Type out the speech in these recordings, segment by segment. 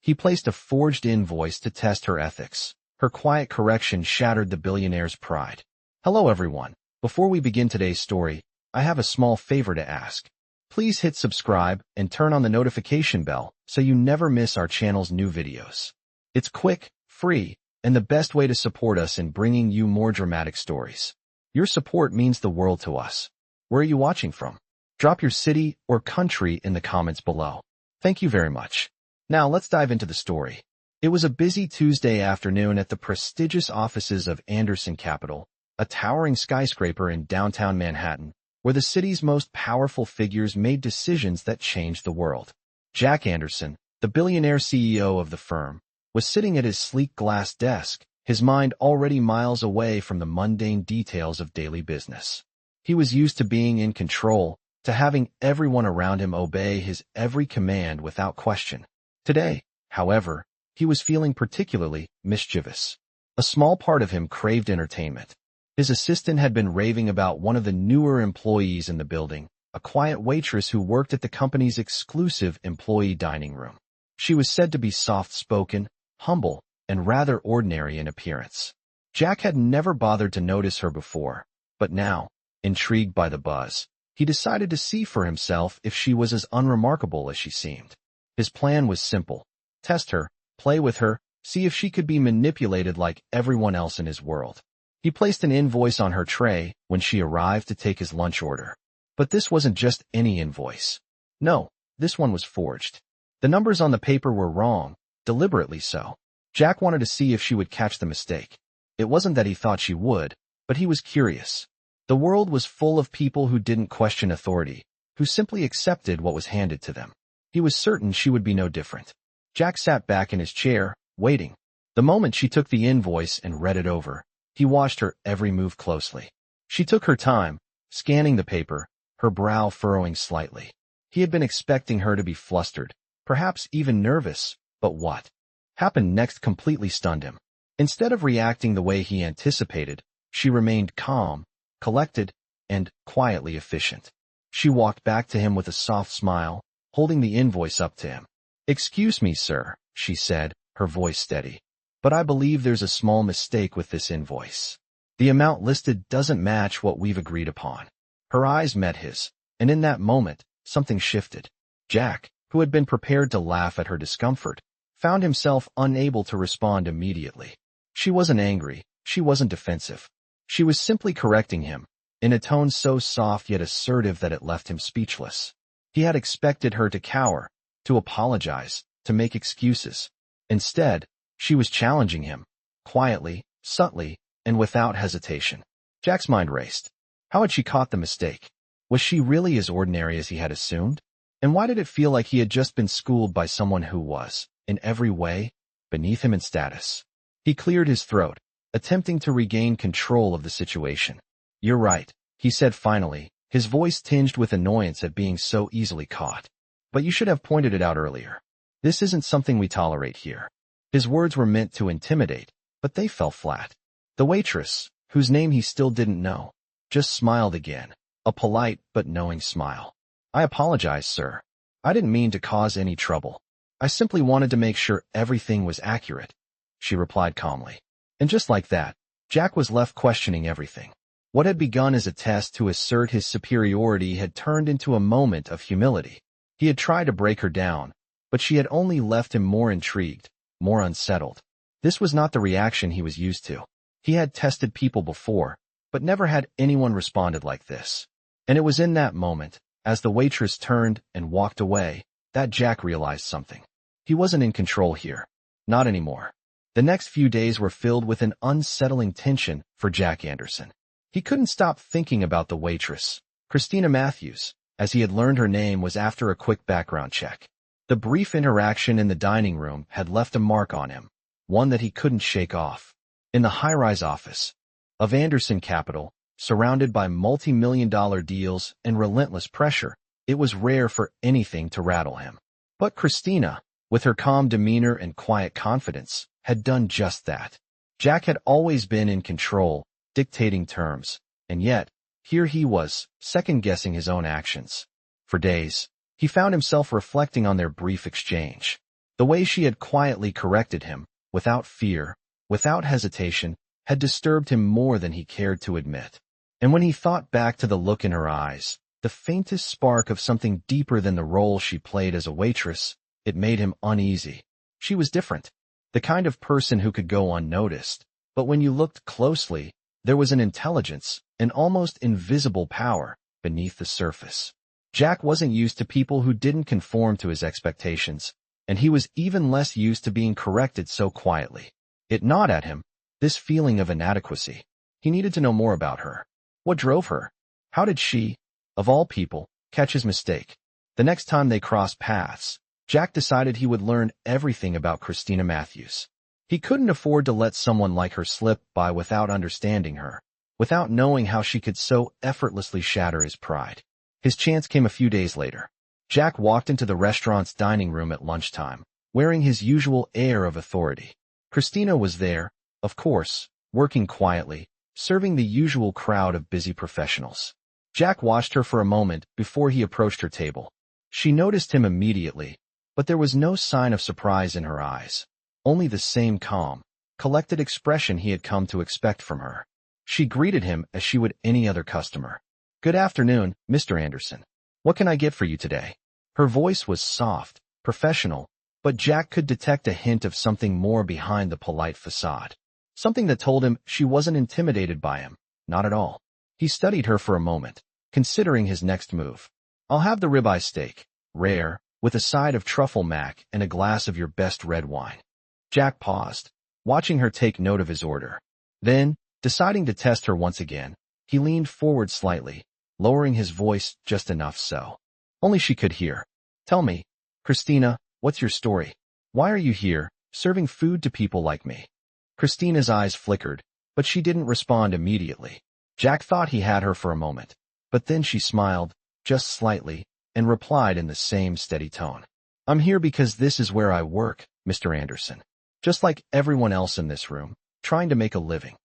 He placed a forged invoice to test her ethics. Her quiet correction shattered the billionaire's pride. Hello everyone. Before we begin today's story, I have a small favor to ask. Please hit subscribe and turn on the notification bell so you never miss our channel's new videos. It's quick, free, and the best way to support us in bringing you more dramatic stories. Your support means the world to us. Where are you watching from? Drop your city or country in the comments below. Thank you very much. Now let's dive into the story. It was a busy Tuesday afternoon at the prestigious offices of Anderson Capital, a towering skyscraper in downtown Manhattan, where the city's most powerful figures made decisions that changed the world. Jack Anderson, the billionaire CEO of the firm, was sitting at his sleek glass desk, his mind already miles away from the mundane details of daily business. He was used to being in control, to having everyone around him obey his every command without question. Today, however, he was feeling particularly mischievous. A small part of him craved entertainment. His assistant had been raving about one of the newer employees in the building, a quiet waitress who worked at the company's exclusive employee dining room. She was said to be soft-spoken, humble, and rather ordinary in appearance. Jack had never bothered to notice her before, but now, intrigued by the buzz, he decided to see for himself if she was as unremarkable as she seemed. His plan was simple: test her, play with her, see if she could be manipulated like everyone else in his world. He placed an invoice on her tray when she arrived to take his lunch order. But this wasn't just any invoice. No, this one was forged. The numbers on the paper were wrong, deliberately so. Jack wanted to see if she would catch the mistake. It wasn't that he thought she would, but he was curious. The world was full of people who didn't question authority, who simply accepted what was handed to them. He was certain she would be no different. Jack sat back in his chair, waiting. The moment she took the invoice and read it over, he watched her every move closely. She took her time, scanning the paper, her brow furrowing slightly. He had been expecting her to be flustered, perhaps even nervous, but what happened next completely stunned him. Instead of reacting the way he anticipated, she remained calm, collected, and quietly efficient. She walked back to him with a soft smile, holding the invoice up to him. "Excuse me, sir," she said, her voice steady, "but I believe there's a small mistake with this invoice. The amount listed doesn't match what we've agreed upon." Her eyes met his, and in that moment, something shifted. Jack, who had been prepared to laugh at her discomfort, found himself unable to respond immediately. She wasn't angry, she wasn't defensive. She was simply correcting him, in a tone so soft yet assertive that it left him speechless. He had expected her to cower, to apologize, to make excuses. Instead, she was challenging him, quietly, subtly, and without hesitation. Jack's mind raced. How had she caught the mistake? Was she really as ordinary as he had assumed? And why did it feel like he had just been schooled by someone who was, in every way, beneath him in status? He cleared his throat, attempting to regain control of the situation. "You're right," he said finally, his voice tinged with annoyance at being so easily caught. "But you should have pointed it out earlier. This isn't something we tolerate here." His words were meant to intimidate, but they fell flat. The waitress, whose name he still didn't know, just smiled again, a polite but knowing smile. "I apologize, sir. I didn't mean to cause any trouble. I simply wanted to make sure everything was accurate," she replied calmly. And just like that, Jack was left questioning everything. What had begun as a test to assert his superiority had turned into a moment of humility. He had tried to break her down, but she had only left him more intrigued, more unsettled. This was not the reaction he was used to. He had tested people before, but never had anyone responded like this. And it was in that moment, as the waitress turned and walked away, that Jack realized something. He wasn't in control here. Not anymore. The next few days were filled with an unsettling tension for Jack Anderson. He couldn't stop thinking about the waitress. Christina Matthews, as he had learned her name, was after a quick background check. The brief interaction in the dining room had left a mark on him, one that he couldn't shake off. In the high-rise office of Anderson Capital, surrounded by multi-million-dollar deals and relentless pressure, it was rare for anything to rattle him. But Christina, with her calm demeanor and quiet confidence, had done just that. Jack had always been in control, dictating terms, and yet, here he was, second-guessing his own actions. For days, he found himself reflecting on their brief exchange. The way she had quietly corrected him, without fear, without hesitation, had disturbed him more than he cared to admit. And when he thought back to the look in her eyes, the faintest spark of something deeper than the role she played as a waitress, it made him uneasy. She was different. The kind of person who could go unnoticed. But when you looked closely, there was an intelligence, an almost invisible power, beneath the surface. Jack wasn't used to people who didn't conform to his expectations, and he was even less used to being corrected so quietly. It gnawed at him, this feeling of inadequacy. He needed to know more about her. What drove her? How did she, of all people, catch his mistake? The next time they crossed paths, Jack decided he would learn everything about Christina Matthews. He couldn't afford to let someone like her slip by without understanding her, without knowing how she could so effortlessly shatter his pride. His chance came a few days later. Jack walked into the restaurant's dining room at lunchtime, wearing his usual air of authority. Christina was there, of course, working quietly, serving the usual crowd of busy professionals. Jack watched her for a moment before he approached her table. She noticed him immediately, but there was no sign of surprise in her eyes, only the same calm, collected expression he had come to expect from her. She greeted him as she would any other customer. "Good afternoon, Mr. Anderson. What can I get for you today?" Her voice was soft, professional, but Jack could detect a hint of something more behind the polite facade. Something that told him she wasn't intimidated by him, not at all. He studied her for a moment, considering his next move. "I'll have the ribeye steak, rare, with a side of truffle mac and a glass of your best red wine." Jack paused, watching her take note of his order. Then, deciding to test her once again, he leaned forward slightly, lowering his voice just enough so only she could hear. "Tell me, Christina, what's your story? Why are you here, serving food to people like me?" Christina's eyes flickered, but she didn't respond immediately. Jack thought he had her for a moment, but then she smiled, just slightly, and replied in the same steady tone. "I'm here because this is where I work, Mr. Anderson. Just like everyone else in this room, trying to make a living."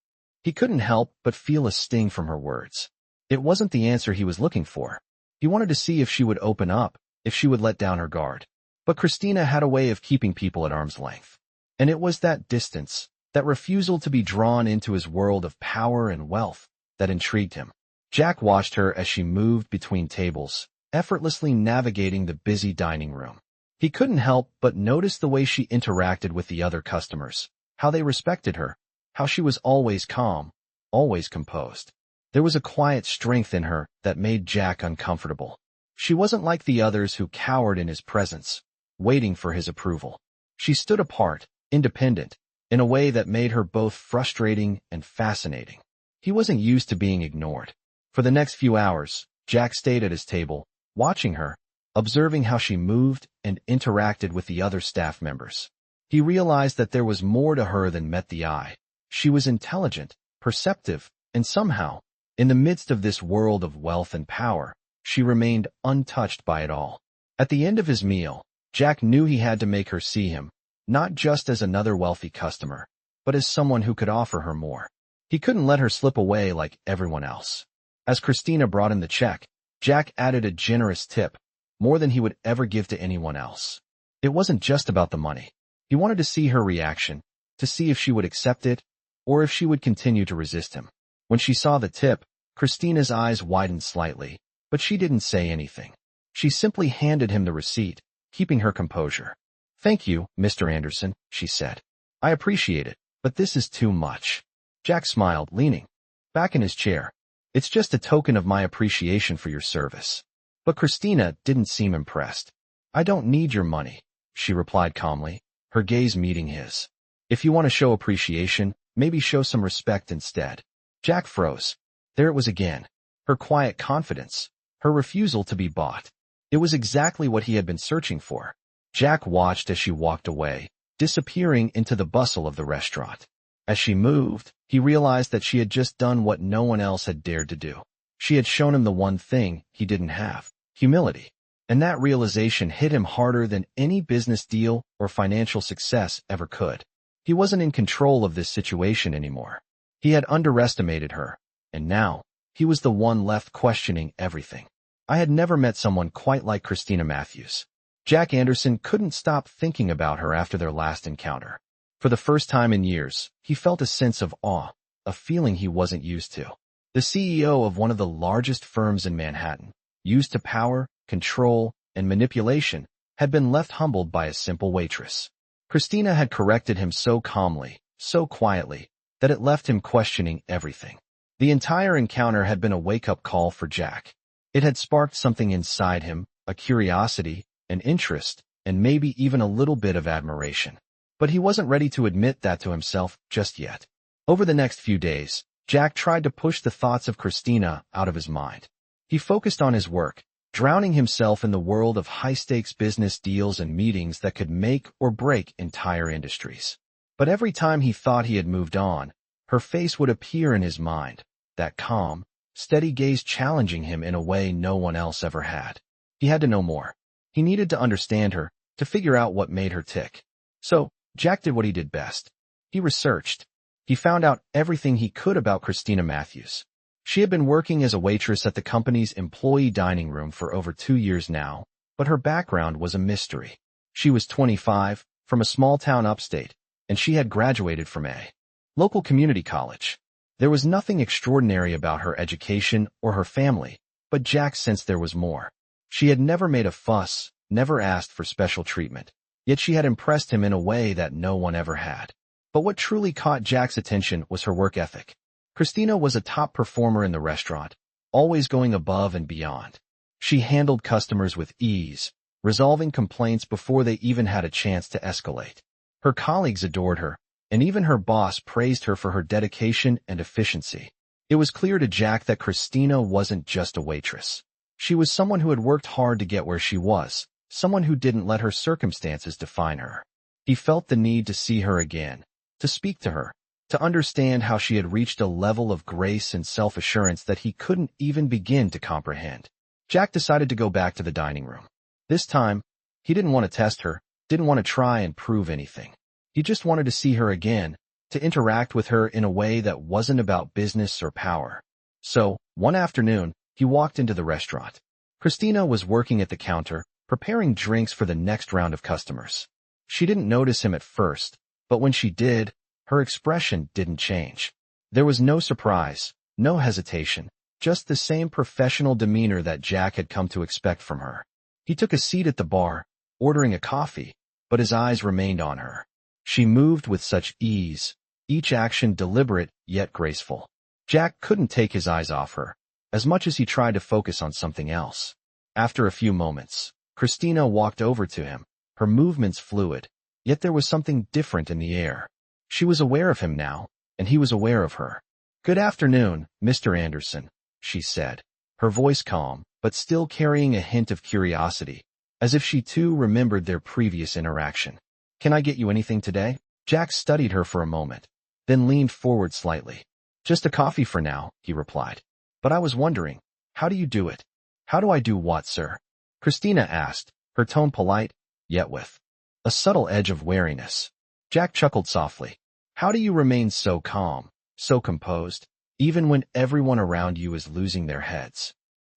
He couldn't help but feel a sting from her words. It wasn't the answer he was looking for. He wanted to see if she would open up, if she would let down her guard. But Christina had a way of keeping people at arm's length. And it was that distance, that refusal to be drawn into his world of power and wealth, that intrigued him. Jack watched her as she moved between tables, effortlessly navigating the busy dining room. He couldn't help but notice the way she interacted with the other customers, how they respected her, how she was always calm, always composed. There was a quiet strength in her that made Jack uncomfortable. She wasn't like the others who cowered in his presence, waiting for his approval. She stood apart, independent, in a way that made her both frustrating and fascinating. He wasn't used to being ignored. For the next few hours, Jack stayed at his table, watching her, observing how she moved and interacted with the other staff members. He realized that there was more to her than met the eye. She was intelligent, perceptive, and somehow, in the midst of this world of wealth and power, she remained untouched by it all. At the end of his meal, Jack knew he had to make her see him, not just as another wealthy customer, but as someone who could offer her more. He couldn't let her slip away like everyone else. As Christina brought him the check, Jack added a generous tip, more than he would ever give to anyone else. It wasn't just about the money. He wanted to see her reaction, to see if she would accept it, or if she would continue to resist him. When she saw the tip, Christina's eyes widened slightly, but she didn't say anything. She simply handed him the receipt, keeping her composure. "Thank you, Mr. Anderson," she said. "I appreciate it, but this is too much." Jack smiled, leaning back in his chair. "It's just a token of my appreciation for your service." But Christina didn't seem impressed. "I don't need your money," she replied calmly, her gaze meeting his. "If you want to show appreciation, maybe show some respect instead." Jack froze. There it was again. Her quiet confidence. Her refusal to be bought. It was exactly what he had been searching for. Jack watched as she walked away, disappearing into the bustle of the restaurant. As she moved, he realized that she had just done what no one else had dared to do. She had shown him the one thing he didn't have, humility. And that realization hit him harder than any business deal or financial success ever could. He wasn't in control of this situation anymore. He had underestimated her, and now, he was the one left questioning everything. I had never met someone quite like Christina Matthews. Jack Anderson couldn't stop thinking about her after their last encounter. For the first time in years, he felt a sense of awe, a feeling he wasn't used to. The CEO of one of the largest firms in Manhattan, used to power, control, and manipulation, had been left humbled by a simple waitress. Christina had corrected him so calmly, so quietly, that it left him questioning everything. The entire encounter had been a wake-up call for Jack. It had sparked something inside him, a curiosity, an interest, and maybe even a little bit of admiration. But he wasn't ready to admit that to himself just yet. Over the next few days, Jack tried to push the thoughts of Christina out of his mind. He focused on his work, drowning himself in the world of high-stakes business deals and meetings that could make or break entire industries. But every time he thought he had moved on, her face would appear in his mind, that calm, steady gaze challenging him in a way no one else ever had. He had to know more. He needed to understand her, to figure out what made her tick. So, Jack did what he did best. He researched. He found out everything he could about Christina Matthews. She had been working as a waitress at the company's employee dining room for over 2 years now, but her background was a mystery. She was 25, from a small town upstate, and she had graduated from a local community college. There was nothing extraordinary about her education or her family, but Jack sensed there was more. She had never made a fuss, never asked for special treatment, yet she had impressed him in a way that no one ever had. But what truly caught Jack's attention was her work ethic. Christina was a top performer in the restaurant, always going above and beyond. She handled customers with ease, resolving complaints before they even had a chance to escalate. Her colleagues adored her, and even her boss praised her for her dedication and efficiency. It was clear to Jack that Christina wasn't just a waitress. She was someone who had worked hard to get where she was, someone who didn't let her circumstances define her. He felt the need to see her again, to speak to her, to understand how she had reached a level of grace and self-assurance that he couldn't even begin to comprehend. Jack decided to go back to the dining room. This time, he didn't want to test her, didn't want to try and prove anything. He just wanted to see her again, to interact with her in a way that wasn't about business or power. So, one afternoon, he walked into the restaurant. Christina was working at the counter, preparing drinks for the next round of customers. She didn't notice him at first, but when she did, her expression didn't change. There was no surprise, no hesitation, just the same professional demeanor that Jack had come to expect from her. He took a seat at the bar, ordering a coffee, but his eyes remained on her. She moved with such ease, each action deliberate yet graceful. Jack couldn't take his eyes off her, as much as he tried to focus on something else. After a few moments, Christina walked over to him, her movements fluid, yet there was something different in the air. She was aware of him now, and he was aware of her. "Good afternoon, Mr. Anderson," she said, her voice calm, but still carrying a hint of curiosity, as if she too remembered their previous interaction. "Can I get you anything today?" Jack studied her for a moment, then leaned forward slightly. "Just a coffee for now," he replied. "But I was wondering, how do you do it?" "How do I do what, sir?" Christina asked, her tone polite, yet with a subtle edge of wariness. Jack chuckled softly. "How do you remain so calm, so composed, even when everyone around you is losing their heads?"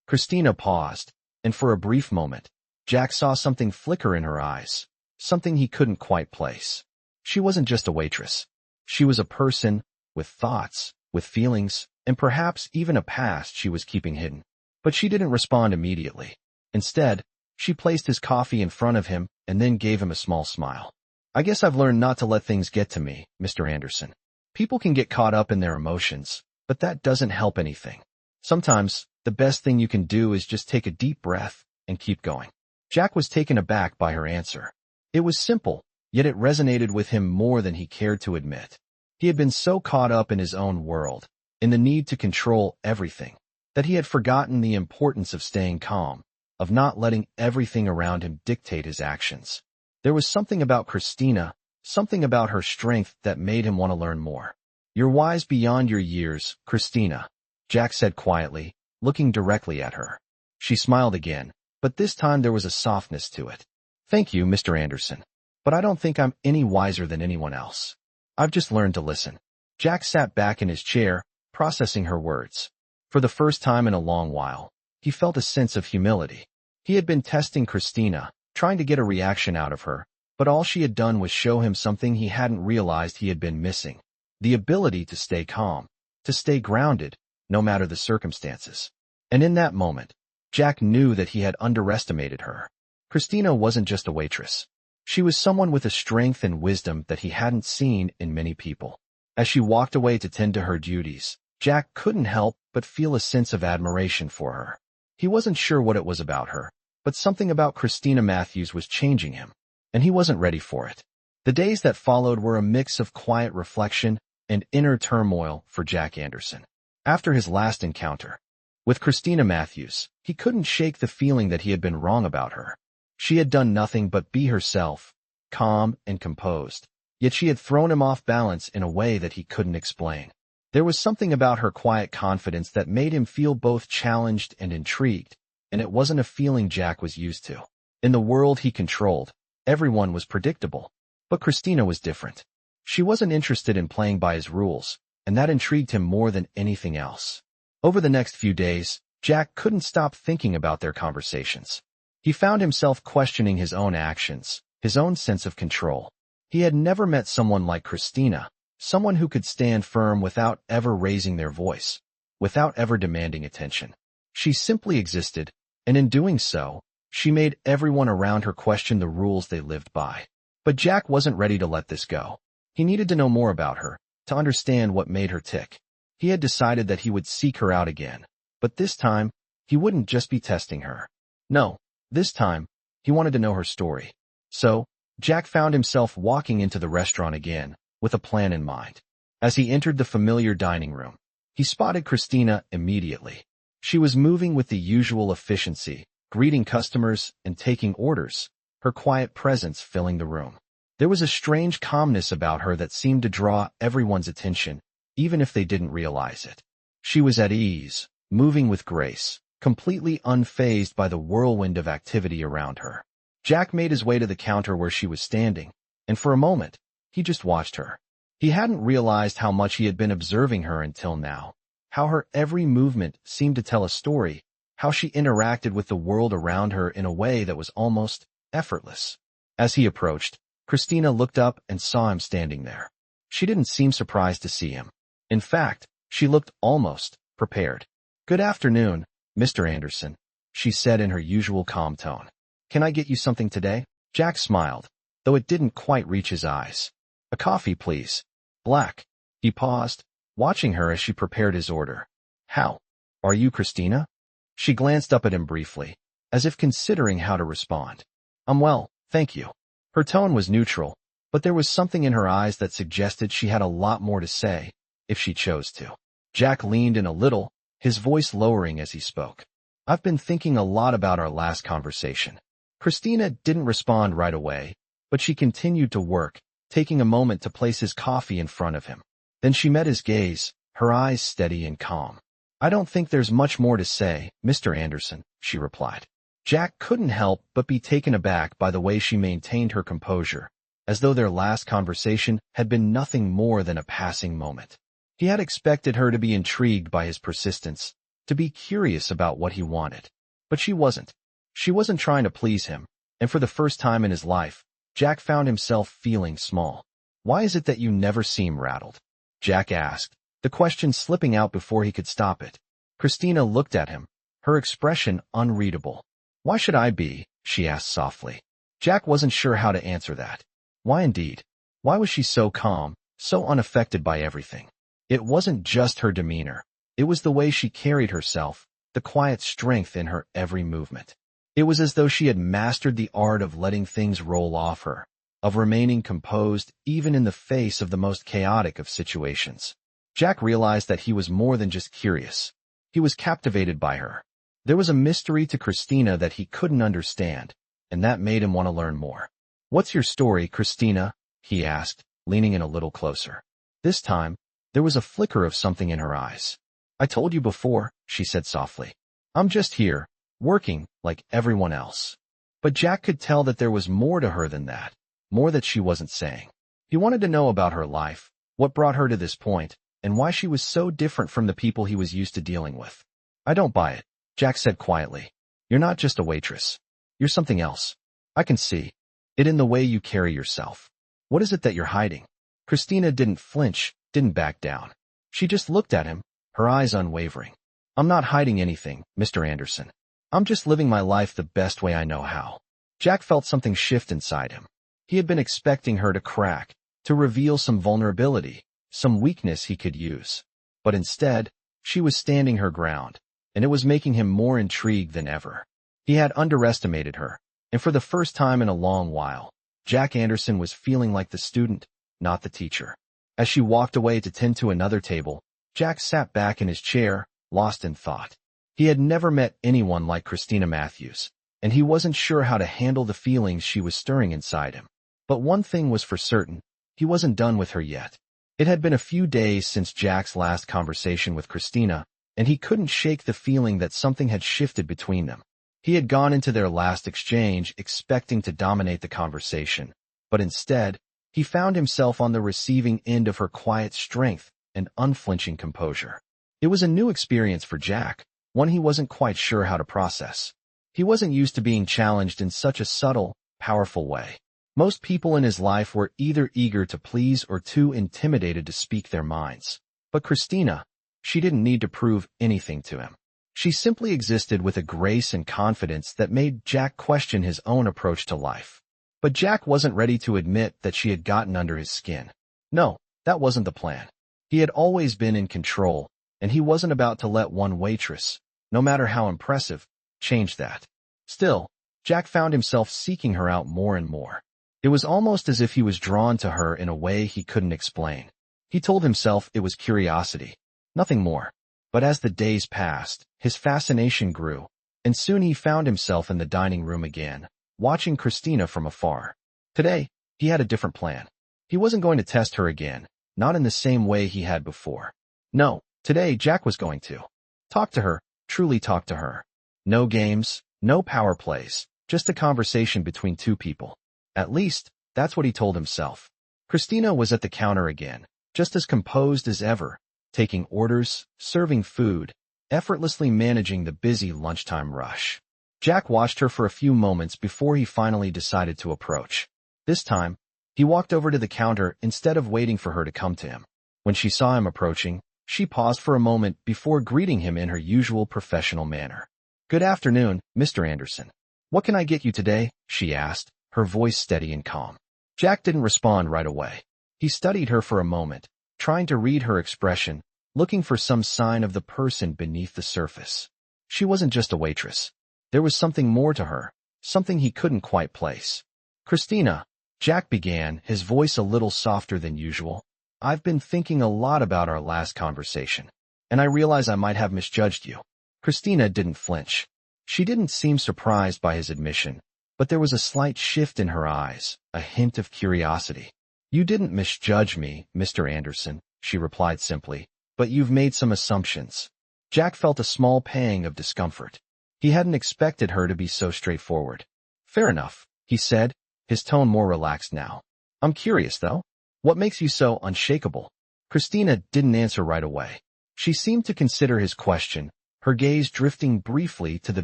Christina paused, and for a brief moment, Jack saw something flicker in her eyes, something he couldn't quite place. She wasn't just a waitress. She was a person, with thoughts, with feelings, and perhaps even a past she was keeping hidden. But she didn't respond immediately. Instead, she placed his coffee in front of him and then gave him a small smile. "I guess I've learned not to let things get to me, Mr. Anderson. People can get caught up in their emotions, but that doesn't help anything. Sometimes, the best thing you can do is just take a deep breath and keep going." Jack was taken aback by her answer. It was simple, yet it resonated with him more than he cared to admit. He had been so caught up in his own world, in the need to control everything, that he had forgotten the importance of staying calm, of not letting everything around him dictate his actions. There was something about Christina, something about her strength that made him want to learn more. "You're wise beyond your years, Christina," Jack said quietly, looking directly at her. She smiled again, but this time there was a softness to it. "Thank you, Mr. Anderson. But I don't think I'm any wiser than anyone else. I've just learned to listen." Jack sat back in his chair, processing her words. For the first time in a long while, he felt a sense of humility. He had been testing Christina, trying to get a reaction out of her, but all she had done was show him something he hadn't realized he had been missing: the ability to stay calm, to stay grounded, no matter the circumstances. And in that moment, Jack knew that he had underestimated her. Christina wasn't just a waitress. She was someone with a strength and wisdom that he hadn't seen in many people. As she walked away to tend to her duties, Jack couldn't help but feel a sense of admiration for her. He wasn't sure what it was about her, but something about Christina Matthews was changing him, and he wasn't ready for it. The days that followed were a mix of quiet reflection and inner turmoil for Jack Anderson. After his last encounter with Christina Matthews, he couldn't shake the feeling that he had been wrong about her. She had done nothing but be herself, calm and composed, yet she had thrown him off balance in a way that he couldn't explain. There was something about her quiet confidence that made him feel both challenged and intrigued, and it wasn't a feeling Jack was used to. In the world he controlled, everyone was predictable, but Christina was different. She wasn't interested in playing by his rules, and that intrigued him more than anything else. Over the next few days, Jack couldn't stop thinking about their conversations. He found himself questioning his own actions, his own sense of control. He had never met someone like Christina, someone who could stand firm without ever raising their voice, without ever demanding attention. She simply existed, and in doing so, she made everyone around her question the rules they lived by. But Jack wasn't ready to let this go. He needed to know more about her, to understand what made her tick. He had decided that he would seek her out again, but this time, he wouldn't just be testing her. No, this time, he wanted to know her story. So, Jack found himself walking into the restaurant again, with a plan in mind. As he entered the familiar dining room, he spotted Christina immediately. She was moving with the usual efficiency, greeting customers and taking orders, her quiet presence filling the room. There was a strange calmness about her that seemed to draw everyone's attention, even if they didn't realize it. She was at ease, moving with grace, completely unfazed by the whirlwind of activity around her. Jack made his way to the counter where she was standing, and for a moment, he just watched her. He hadn't realized how much he had been observing her until now, how her every movement seemed to tell a story, how she interacted with the world around her in a way that was almost effortless. As he approached, Christina looked up and saw him standing there. She didn't seem surprised to see him. In fact, she looked almost prepared. "Good afternoon, Mr. Anderson," she said in her usual calm tone. "Can I get you something today?" Jack smiled, though it didn't quite reach his eyes. "A coffee, please. Black." He paused, watching her as she prepared his order. "How? Are you Christina?" She glanced up at him briefly, as if considering how to respond. "I'm well, thank you." Her tone was neutral, but there was something in her eyes that suggested she had a lot more to say, if she chose to. Jack leaned in a little, his voice lowering as he spoke. "I've been thinking a lot about our last conversation." Christina didn't respond right away, but she continued to work, taking a moment to place his coffee in front of him. Then she met his gaze, her eyes steady and calm. "I don't think there's much more to say, Mr. Anderson," she replied. Jack couldn't help but be taken aback by the way she maintained her composure, as though their last conversation had been nothing more than a passing moment. He had expected her to be intrigued by his persistence, to be curious about what he wanted. But she wasn't. She wasn't trying to please him, and for the first time in his life, Jack found himself feeling small. "Why is it that you never seem rattled?" Jack asked, the question slipping out before he could stop it. Christina looked at him, her expression unreadable. "Why should I be?" she asked softly. Jack wasn't sure how to answer that. Why indeed? Why was she so calm, so unaffected by everything? It wasn't just her demeanor. It was the way she carried herself, the quiet strength in her every movement. It was as though she had mastered the art of letting things roll off her, of remaining composed even in the face of the most chaotic of situations. Jack realized that he was more than just curious. He was captivated by her. There was a mystery to Christina that he couldn't understand, and that made him want to learn more. "What's your story, Christina?" he asked, leaning in a little closer. This time, there was a flicker of something in her eyes. "I told you before," she said softly. "I'm just here, working like everyone else." But Jack could tell that there was more to her than that, more that she wasn't saying. He wanted to know about her life, what brought her to this point, and why she was so different from the people he was used to dealing with. "I don't buy it," Jack said quietly. "You're not just a waitress. You're something else." I can see it in the way you carry yourself. What is it that you're hiding? Christina didn't flinch, didn't back down. She just looked at him, her eyes unwavering. I'm not hiding anything, Mr. Anderson. I'm just living my life the best way I know how. Jack felt something shift inside him. He had been expecting her to crack, to reveal some vulnerability, some weakness he could use. But instead, she was standing her ground, and it was making him more intrigued than ever. He had underestimated her, and for the first time in a long while, Jack Anderson was feeling like the student, not the teacher. As she walked away to tend to another table, Jack sat back in his chair, lost in thought. He had never met anyone like Christina Matthews, and he wasn't sure how to handle the feelings she was stirring inside him. But one thing was for certain, he wasn't done with her yet. It had been a few days since Jack's last conversation with Christina, and he couldn't shake the feeling that something had shifted between them. He had gone into their last exchange expecting to dominate the conversation, but instead, he found himself on the receiving end of her quiet strength and unflinching composure. It was a new experience for Jack, one he wasn't quite sure how to process. He wasn't used to being challenged in such a subtle, powerful way. Most people in his life were either eager to please or too intimidated to speak their minds. But Christina, she didn't need to prove anything to him. She simply existed with a grace and confidence that made Jack question his own approach to life. But Jack wasn't ready to admit that she had gotten under his skin. No, that wasn't the plan. He had always been in control, and he wasn't about to let one waitress, no matter how impressive, change that. Still, Jack found himself seeking her out more and more. It was almost as if he was drawn to her in a way he couldn't explain. He told himself it was curiosity, nothing more. But as the days passed, his fascination grew, and soon he found himself in the dining room again, watching Christina from afar. Today, he had a different plan. He wasn't going to test her again, not in the same way he had before. No, today Jack was going to talk to her, truly talk to her. No games, no power plays, just a conversation between two people. At least, that's what he told himself. Christina was at the counter again, just as composed as ever, taking orders, serving food, effortlessly managing the busy lunchtime rush. Jack watched her for a few moments before he finally decided to approach. This time, he walked over to the counter instead of waiting for her to come to him. When she saw him approaching, she paused for a moment before greeting him in her usual professional manner. "Good afternoon, Mr. Anderson. What can I get you today?" she asked, her voice steady and calm. Jack didn't respond right away. He studied her for a moment, trying to read her expression, looking for some sign of the person beneath the surface. She wasn't just a waitress. There was something more to her, something he couldn't quite place. "Christina," Jack began, his voice a little softer than usual. "I've been thinking a lot about our last conversation, and I realize I might have misjudged you." Christina didn't flinch. She didn't seem surprised by his admission, but there was a slight shift in her eyes, a hint of curiosity. "You didn't misjudge me, Mr. Anderson," she replied simply, "but you've made some assumptions." Jack felt a small pang of discomfort. He hadn't expected her to be so straightforward. "Fair enough," he said, his tone more relaxed now. "I'm curious, though. What makes you so unshakable?" Christina didn't answer right away. She seemed to consider his question, her gaze drifting briefly to the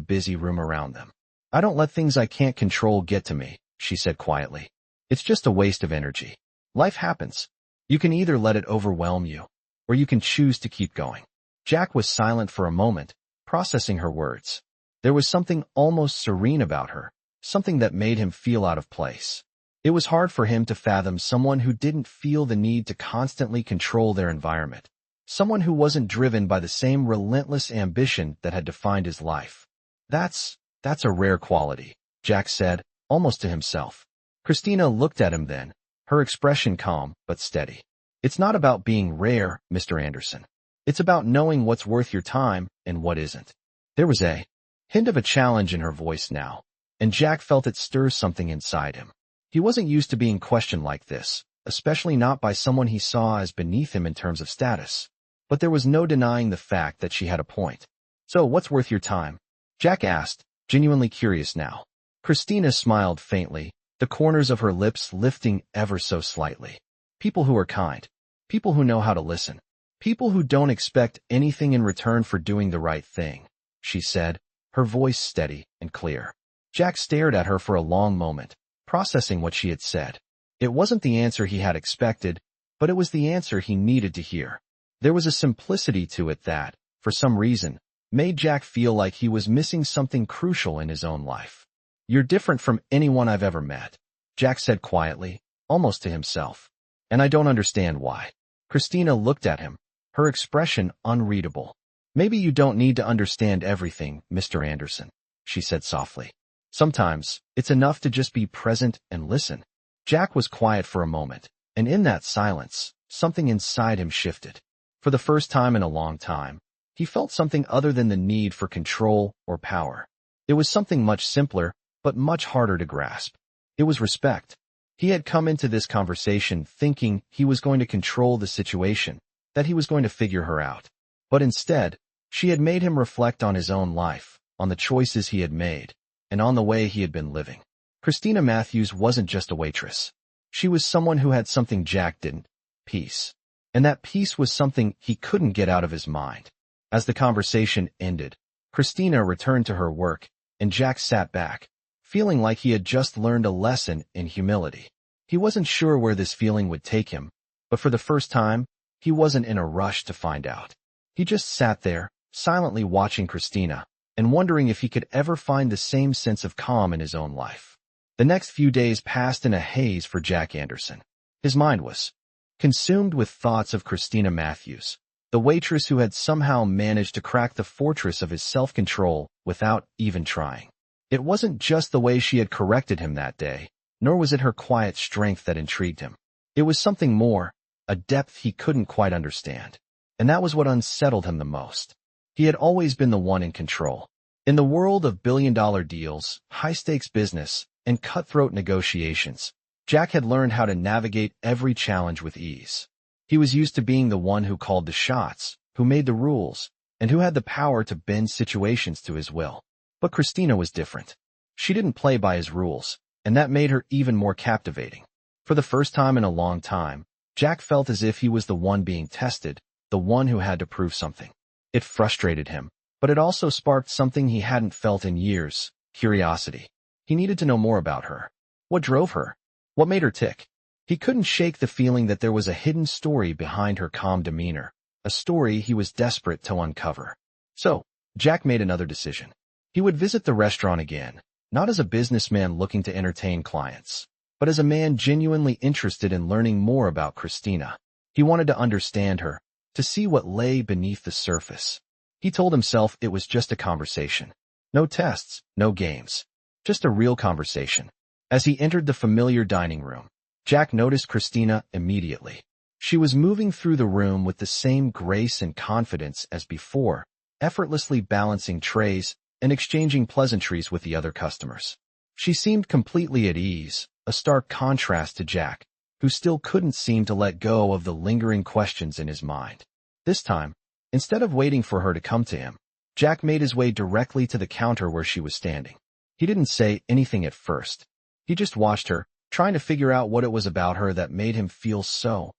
busy room around them. "I don't let things I can't control get to me," she said quietly. "It's just a waste of energy. Life happens. You can either let it overwhelm you, or you can choose to keep going." Jack was silent for a moment, processing her words. There was something almost serene about her, something that made him feel out of place. It was hard for him to fathom someone who didn't feel the need to constantly control their environment, someone who wasn't driven by the same relentless ambition that had defined his life. That's a rare quality," Jack said, almost to himself. Christina looked at him then, her expression calm but steady. "It's not about being rare, Mr. Anderson. It's about knowing what's worth your time and what isn't." There was a hint of a challenge in her voice now, and Jack felt it stir something inside him. He wasn't used to being questioned like this, especially not by someone he saw as beneath him in terms of status. But there was no denying the fact that she had a point. "So what's worth your time?" Jack asked, genuinely curious now. Christina smiled faintly, the corners of her lips lifting ever so slightly. "People who are kind. People who know how to listen. People who don't expect anything in return for doing the right thing," she said, her voice steady and clear. Jack stared at her for a long moment, processing what she had said. It wasn't the answer he had expected, but it was the answer he needed to hear. There was a simplicity to it that, for some reason, made Jack feel like he was missing something crucial in his own life. "You're different from anyone I've ever met," Jack said quietly, almost to himself. "And I don't understand why." Christina looked at him, her expression unreadable. "Maybe you don't need to understand everything, Mr. Anderson," she said softly. "Sometimes, it's enough to just be present and listen." Jack was quiet for a moment, and in that silence, something inside him shifted. For the first time in a long time, he felt something other than the need for control or power. It was something much simpler, but much harder to grasp. It was respect. He had come into this conversation thinking he was going to control the situation, that he was going to figure her out. But instead, she had made him reflect on his own life, on the choices he had made, and on the way he had been living. Christina Matthews wasn't just a waitress. She was someone who had something Jack didn't: peace. And that peace was something he couldn't get out of his mind. As the conversation ended, Christina returned to her work, and Jack sat back, feeling like he had just learned a lesson in humility. He wasn't sure where this feeling would take him, but for the first time, he wasn't in a rush to find out. He just sat there, silently watching Christina, and wondering if he could ever find the same sense of calm in his own life. The next few days passed in a haze for Jack Anderson. His mind was consumed with thoughts of Christina Matthews, the waitress who had somehow managed to crack the fortress of his self-control without even trying. It wasn't just the way she had corrected him that day, nor was it her quiet strength that intrigued him. It was something more, a depth he couldn't quite understand. And that was what unsettled him the most. He had always been the one in control. In the world of billion-dollar deals, high-stakes business, and cutthroat negotiations, Jack had learned how to navigate every challenge with ease. He was used to being the one who called the shots, who made the rules, and who had the power to bend situations to his will. But Christina was different. She didn't play by his rules, and that made her even more captivating. For the first time in a long time, Jack felt as if he was the one being tested, the one who had to prove something. It frustrated him, but it also sparked something he hadn't felt in years: curiosity. He needed to know more about her. What drove her? What made her tick? He couldn't shake the feeling that there was a hidden story behind her calm demeanor, a story he was desperate to uncover. So, Jack made another decision. He would visit the restaurant again, not as a businessman looking to entertain clients, but as a man genuinely interested in learning more about Christina. He wanted to understand her, to see what lay beneath the surface. He told himself it was just a conversation. No tests, no games. Just a real conversation. As he entered the familiar dining room, Jack noticed Christina immediately. She was moving through the room with the same grace and confidence as before, effortlessly balancing trays and exchanging pleasantries with the other customers. She seemed completely at ease, a stark contrast to Jack, who still couldn't seem to let go of the lingering questions in his mind. This time, instead of waiting for her to come to him, Jack made his way directly to the counter where she was standing. He didn't say anything at first. He just watched her, trying to figure out what it was about her that made him feel so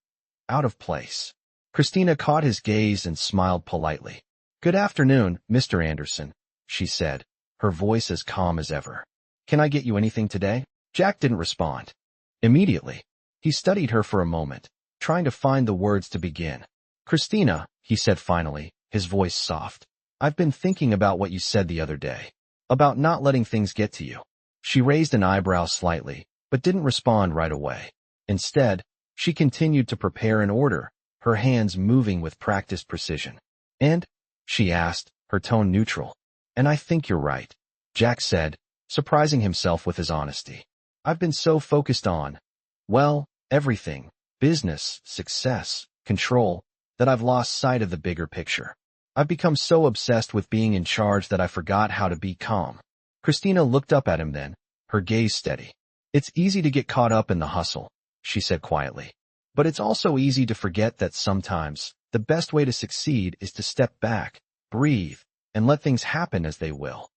out of place. Christina caught his gaze and smiled politely. "Good afternoon, Mr. Anderson," she said, her voice as calm as ever. "Can I get you anything today?" Jack didn't respond. Immediately, he studied her for a moment, trying to find the words to begin. "Christina," he said finally, his voice soft, "I've been thinking about what you said the other day, about not letting things get to you." She raised an eyebrow slightly, but didn't respond right away. Instead, she continued to prepare an order, her hands moving with practiced precision. "And?" she asked, her tone neutral. "And I think you're right," Jack said, surprising himself with his honesty. "I've been so focused on, well, everything, business, success, control, that I've lost sight of the bigger picture. I've become so obsessed with being in charge that I forgot how to be calm." Christina looked up at him then, her gaze steady. "It's easy to get caught up in the hustle," she said quietly. "But it's also easy to forget that sometimes the best way to succeed is to step back, breathe, and let things happen as they will."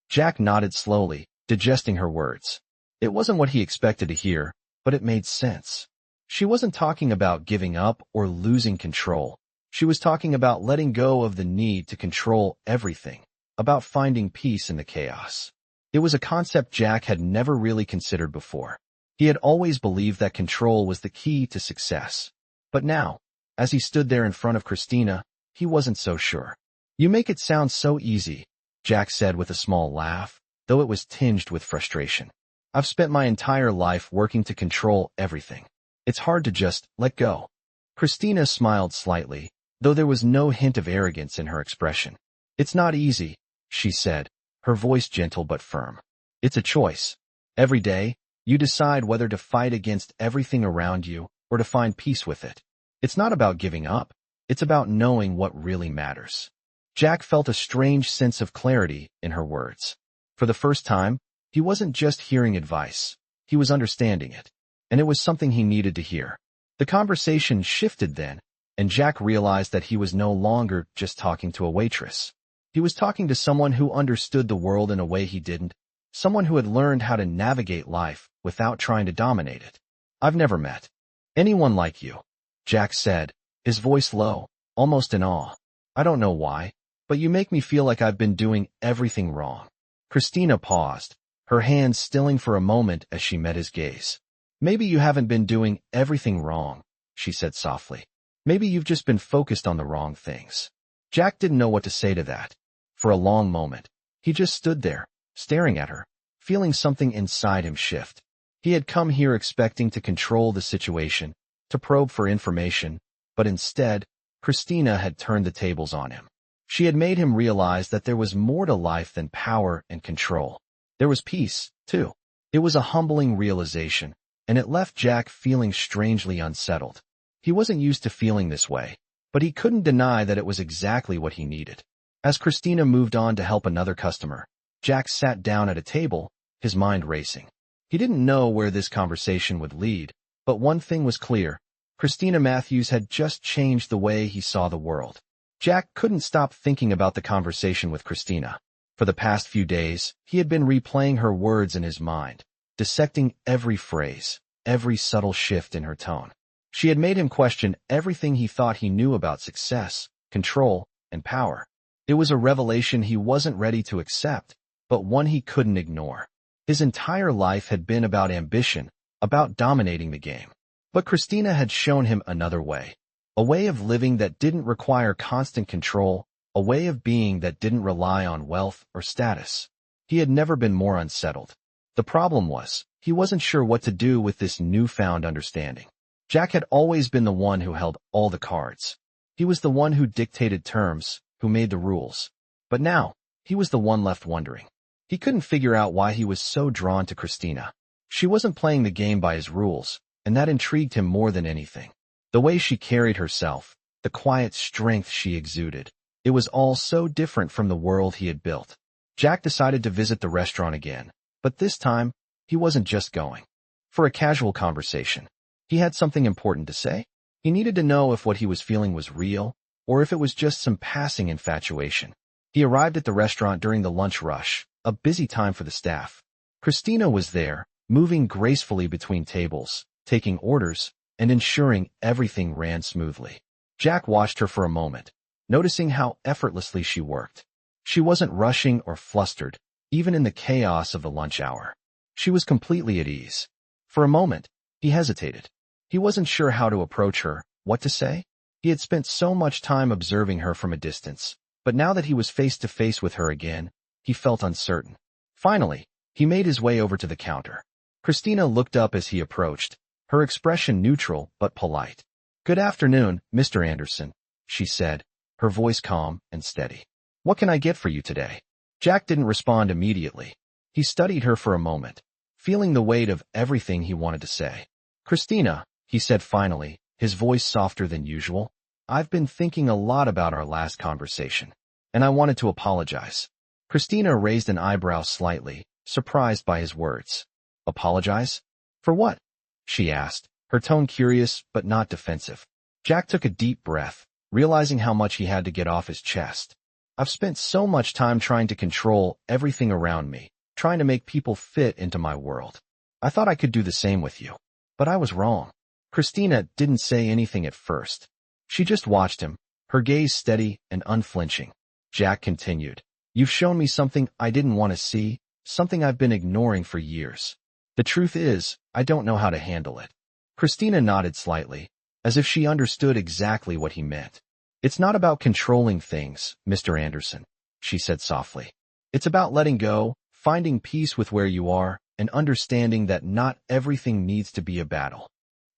Jack nodded slowly, digesting her words. It wasn't what he expected to hear, but it made sense. She wasn't talking about giving up or losing control. She was talking about letting go of the need to control everything, about finding peace in the chaos. It was a concept Jack had never really considered before. He had always believed that control was the key to success. But now, as he stood there in front of Christina, he wasn't so sure. "You make it sound so easy," Jack said with a small laugh, though it was tinged with frustration. "I've spent my entire life working to control everything. It's hard to just let go." Christina smiled slightly, though there was no hint of arrogance in her expression. "It's not easy," she said, her voice gentle but firm. "It's a choice. Every day, you decide whether to fight against everything around you or to find peace with it. It's not about giving up. It's about knowing what really matters." Jack felt a strange sense of clarity in her words. For the first time, he wasn't just hearing advice. He was understanding it. And it was something he needed to hear. The conversation shifted then, and Jack realized that he was no longer just talking to a waitress. He was talking to someone who understood the world in a way he didn't, someone who had learned how to navigate life without trying to dominate it. "I've never met anyone like you," Jack said, his voice low, almost in awe. "I don't know why, but you make me feel like I've been doing everything wrong." Christina paused, her hands stilling for a moment as she met his gaze. "Maybe you haven't been doing everything wrong," she said softly. "Maybe you've just been focused on the wrong things." Jack didn't know what to say to that. For a long moment, he just stood there, staring at her, feeling something inside him shift. He had come here expecting to control the situation, to probe for information, but instead, Christina had turned the tables on him. She had made him realize that there was more to life than power and control. There was peace, too. It was a humbling realization, and it left Jack feeling strangely unsettled. He wasn't used to feeling this way, but he couldn't deny that it was exactly what he needed. As Christina moved on to help another customer, Jack sat down at a table, his mind racing. He didn't know where this conversation would lead, but one thing was clear. Christina Matthews had just changed the way he saw the world. Jack couldn't stop thinking about the conversation with Christina. For the past few days, he had been replaying her words in his mind, dissecting every phrase, every subtle shift in her tone. She had made him question everything he thought he knew about success, control, and power. It was a revelation he wasn't ready to accept, but one he couldn't ignore. His entire life had been about ambition, about dominating the game. But Christina had shown him another way. A way of living that didn't require constant control, a way of being that didn't rely on wealth or status. He had never been more unsettled. The problem was, he wasn't sure what to do with this newfound understanding. Jack had always been the one who held all the cards. He was the one who dictated terms, who made the rules. But now, he was the one left wondering. He couldn't figure out why he was so drawn to Christina. She wasn't playing the game by his rules, and that intrigued him more than anything. The way she carried herself, the quiet strength she exuded, it was all so different from the world he had built. Jack decided to visit the restaurant again, but this time, he wasn't just going for a casual conversation. He had something important to say. He needed to know if what he was feeling was real, or if it was just some passing infatuation. He arrived at the restaurant during the lunch rush, a busy time for the staff. Christina was there, moving gracefully between tables, taking orders, and ensuring everything ran smoothly. Jack watched her for a moment, noticing how effortlessly she worked. She wasn't rushing or flustered, even in the chaos of the lunch hour. She was completely at ease. For a moment, he hesitated. He wasn't sure how to approach her, what to say. He had spent so much time observing her from a distance, but now that he was face to face with her again, he felt uncertain. Finally, he made his way over to the counter. Christina looked up as he approached, her expression neutral but polite. "Good afternoon, Mr. Anderson," she said, her voice calm and steady. "What can I get for you today?" Jack didn't respond immediately. He studied her for a moment, feeling the weight of everything he wanted to say. "Christina," he said finally, his voice softer than usual, "I've been thinking a lot about our last conversation, and I wanted to apologize." Christina raised an eyebrow slightly, surprised by his words. "Apologize? For what?" she asked, her tone curious but not defensive. Jack took a deep breath, realizing how much he had to get off his chest. "I've spent so much time trying to control everything around me, trying to make people fit into my world. I thought I could do the same with you. But I was wrong." Christina didn't say anything at first. She just watched him, her gaze steady and unflinching. Jack continued, "You've shown me something I didn't want to see, something I've been ignoring for years. The truth is, I don't know how to handle it." Christina nodded slightly, as if she understood exactly what he meant. "It's not about controlling things, Mr. Anderson," she said softly. "It's about letting go, finding peace with where you are, and understanding that not everything needs to be a battle."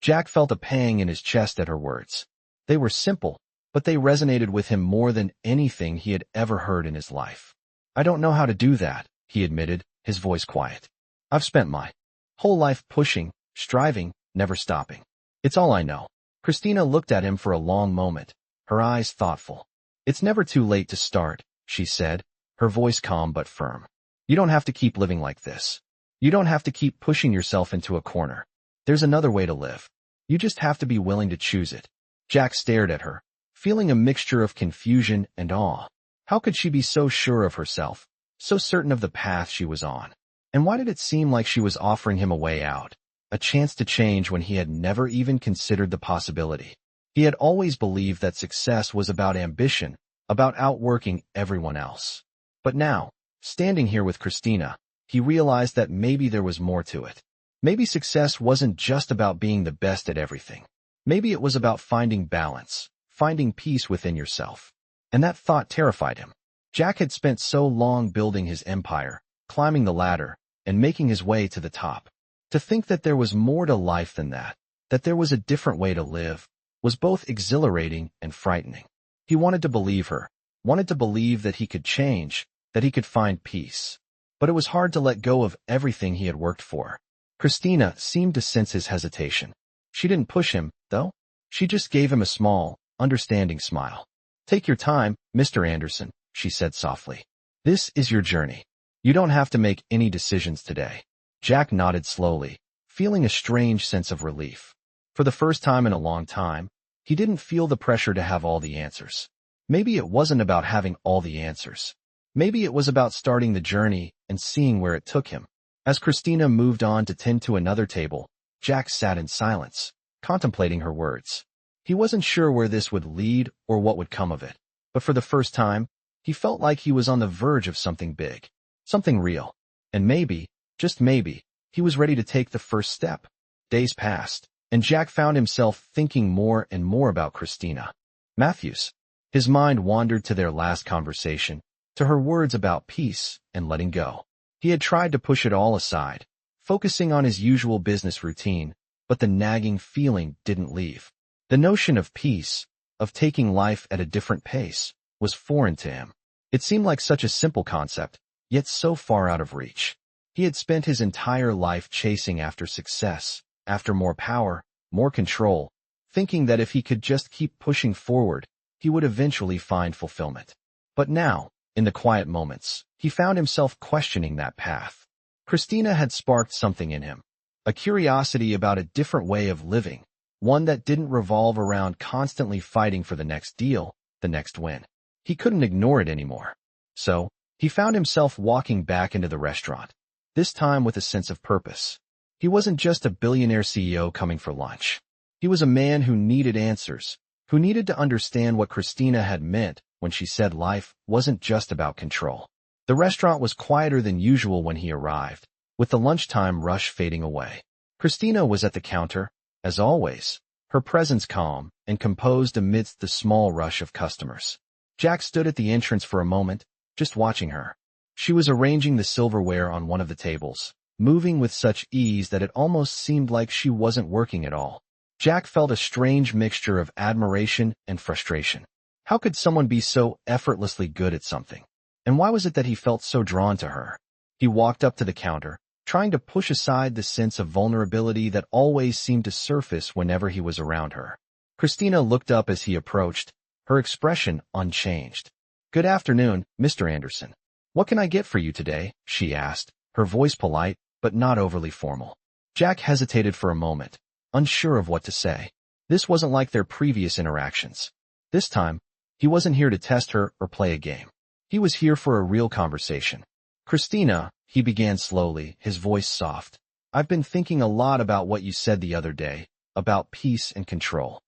Jack felt a pang in his chest at her words. They were simple, but they resonated with him more than anything he had ever heard in his life. "I don't know how to do that," he admitted, his voice quiet. "I've spent my whole life pushing, striving, never stopping. It's all I know." Christina looked at him for a long moment, her eyes thoughtful. "It's never too late to start," she said, her voice calm but firm. "You don't have to keep living like this. You don't have to keep pushing yourself into a corner. There's another way to live. You just have to be willing to choose it." Jack stared at her, feeling a mixture of confusion and awe. How could she be so sure of herself, so certain of the path she was on? And why did it seem like she was offering him a way out, a chance to change when he had never even considered the possibility? He had always believed that success was about ambition, about outworking everyone else. But now, standing here with Christina, he realized that maybe there was more to it. Maybe success wasn't just about being the best at everything. Maybe it was about finding balance, finding peace within yourself. And that thought terrified him. Jack had spent so long building his empire, climbing the ladder, and making his way to the top. To think that there was more to life than that there was a different way to live, was both exhilarating and frightening. He wanted to believe her, wanted to believe that he could change, that he could find peace. But it was hard to let go of everything he had worked for. Christina seemed to sense his hesitation. She didn't push him, though. She just gave him a small, understanding smile. "Take your time, Mr. Anderson," she said softly. "This is your journey. You don't have to make any decisions today." Jack nodded slowly, feeling a strange sense of relief. For the first time in a long time, he didn't feel the pressure to have all the answers. Maybe it wasn't about having all the answers. Maybe it was about starting the journey and seeing where it took him. As Christina moved on to tend to another table, Jack sat in silence, contemplating her words. He wasn't sure where this would lead or what would come of it, but for the first time, he felt like he was on the verge of something big, something real. And maybe, just maybe, he was ready to take the first step. Days passed, and Jack found himself thinking more and more about Christina Matthews. His mind wandered to their last conversation, to her words about peace and letting go. He had tried to push it all aside, focusing on his usual business routine, but the nagging feeling didn't leave. The notion of peace, of taking life at a different pace, was foreign to him. It seemed like such a simple concept, yet so far out of reach. He had spent his entire life chasing after success, after more power, more control, thinking that if he could just keep pushing forward, he would eventually find fulfillment. But now, in the quiet moments, he found himself questioning that path. Christina had sparked something in him, a curiosity about a different way of living, one that didn't revolve around constantly fighting for the next deal, the next win. He couldn't ignore it anymore. So, he found himself walking back into the restaurant, this time with a sense of purpose. He wasn't just a billionaire CEO coming for lunch. He was a man who needed answers, who needed to understand what Christina had meant when she said life wasn't just about control. The restaurant was quieter than usual when he arrived, with the lunchtime rush fading away. Christina was at the counter, as always, her presence calm and composed amidst the small rush of customers. Jack stood at the entrance for a moment, just watching her. She was arranging the silverware on one of the tables, moving with such ease that it almost seemed like she wasn't working at all. Jack felt a strange mixture of admiration and frustration. How could someone be so effortlessly good at something? And why was it that he felt so drawn to her? He walked up to the counter, trying to push aside the sense of vulnerability that always seemed to surface whenever he was around her. Christina looked up as he approached, her expression unchanged. "Good afternoon, Mr. Anderson. What can I get for you today?" she asked, her voice polite, but not overly formal. Jack hesitated for a moment, unsure of what to say. This wasn't like their previous interactions. This time, he wasn't here to test her or play a game. He was here for a real conversation. "Christina," he began slowly, his voice soft, "I've been thinking a lot about what you said the other day, about peace and control."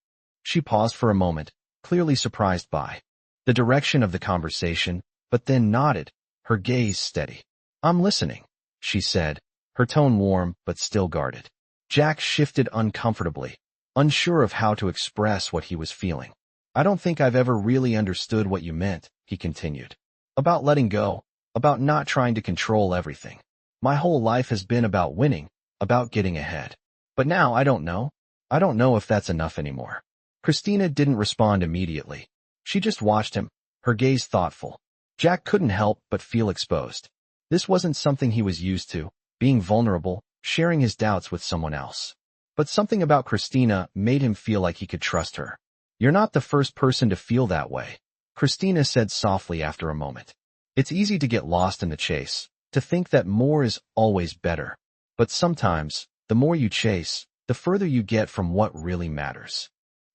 She paused for a moment, clearly surprised by the direction of the conversation, but then nodded, her gaze steady. "I'm listening." she said, her tone warm but still guarded. Jack shifted uncomfortably, unsure of how to express what he was feeling. I don't think I've ever really understood what you meant, he continued. About letting go, about not trying to control everything. My whole life has been about winning, about getting ahead. But now I don't know. I don't know if that's enough anymore. Christina didn't respond immediately. She just watched him, her gaze thoughtful. Jack couldn't help but feel exposed. This wasn't something he was used to, being vulnerable, sharing his doubts with someone else. But something about Christina made him feel like he could trust her. You're not the first person to feel that way, Christina said softly after a moment. It's easy to get lost in the chase, to think that more is always better. But sometimes, the more you chase, the further you get from what really matters.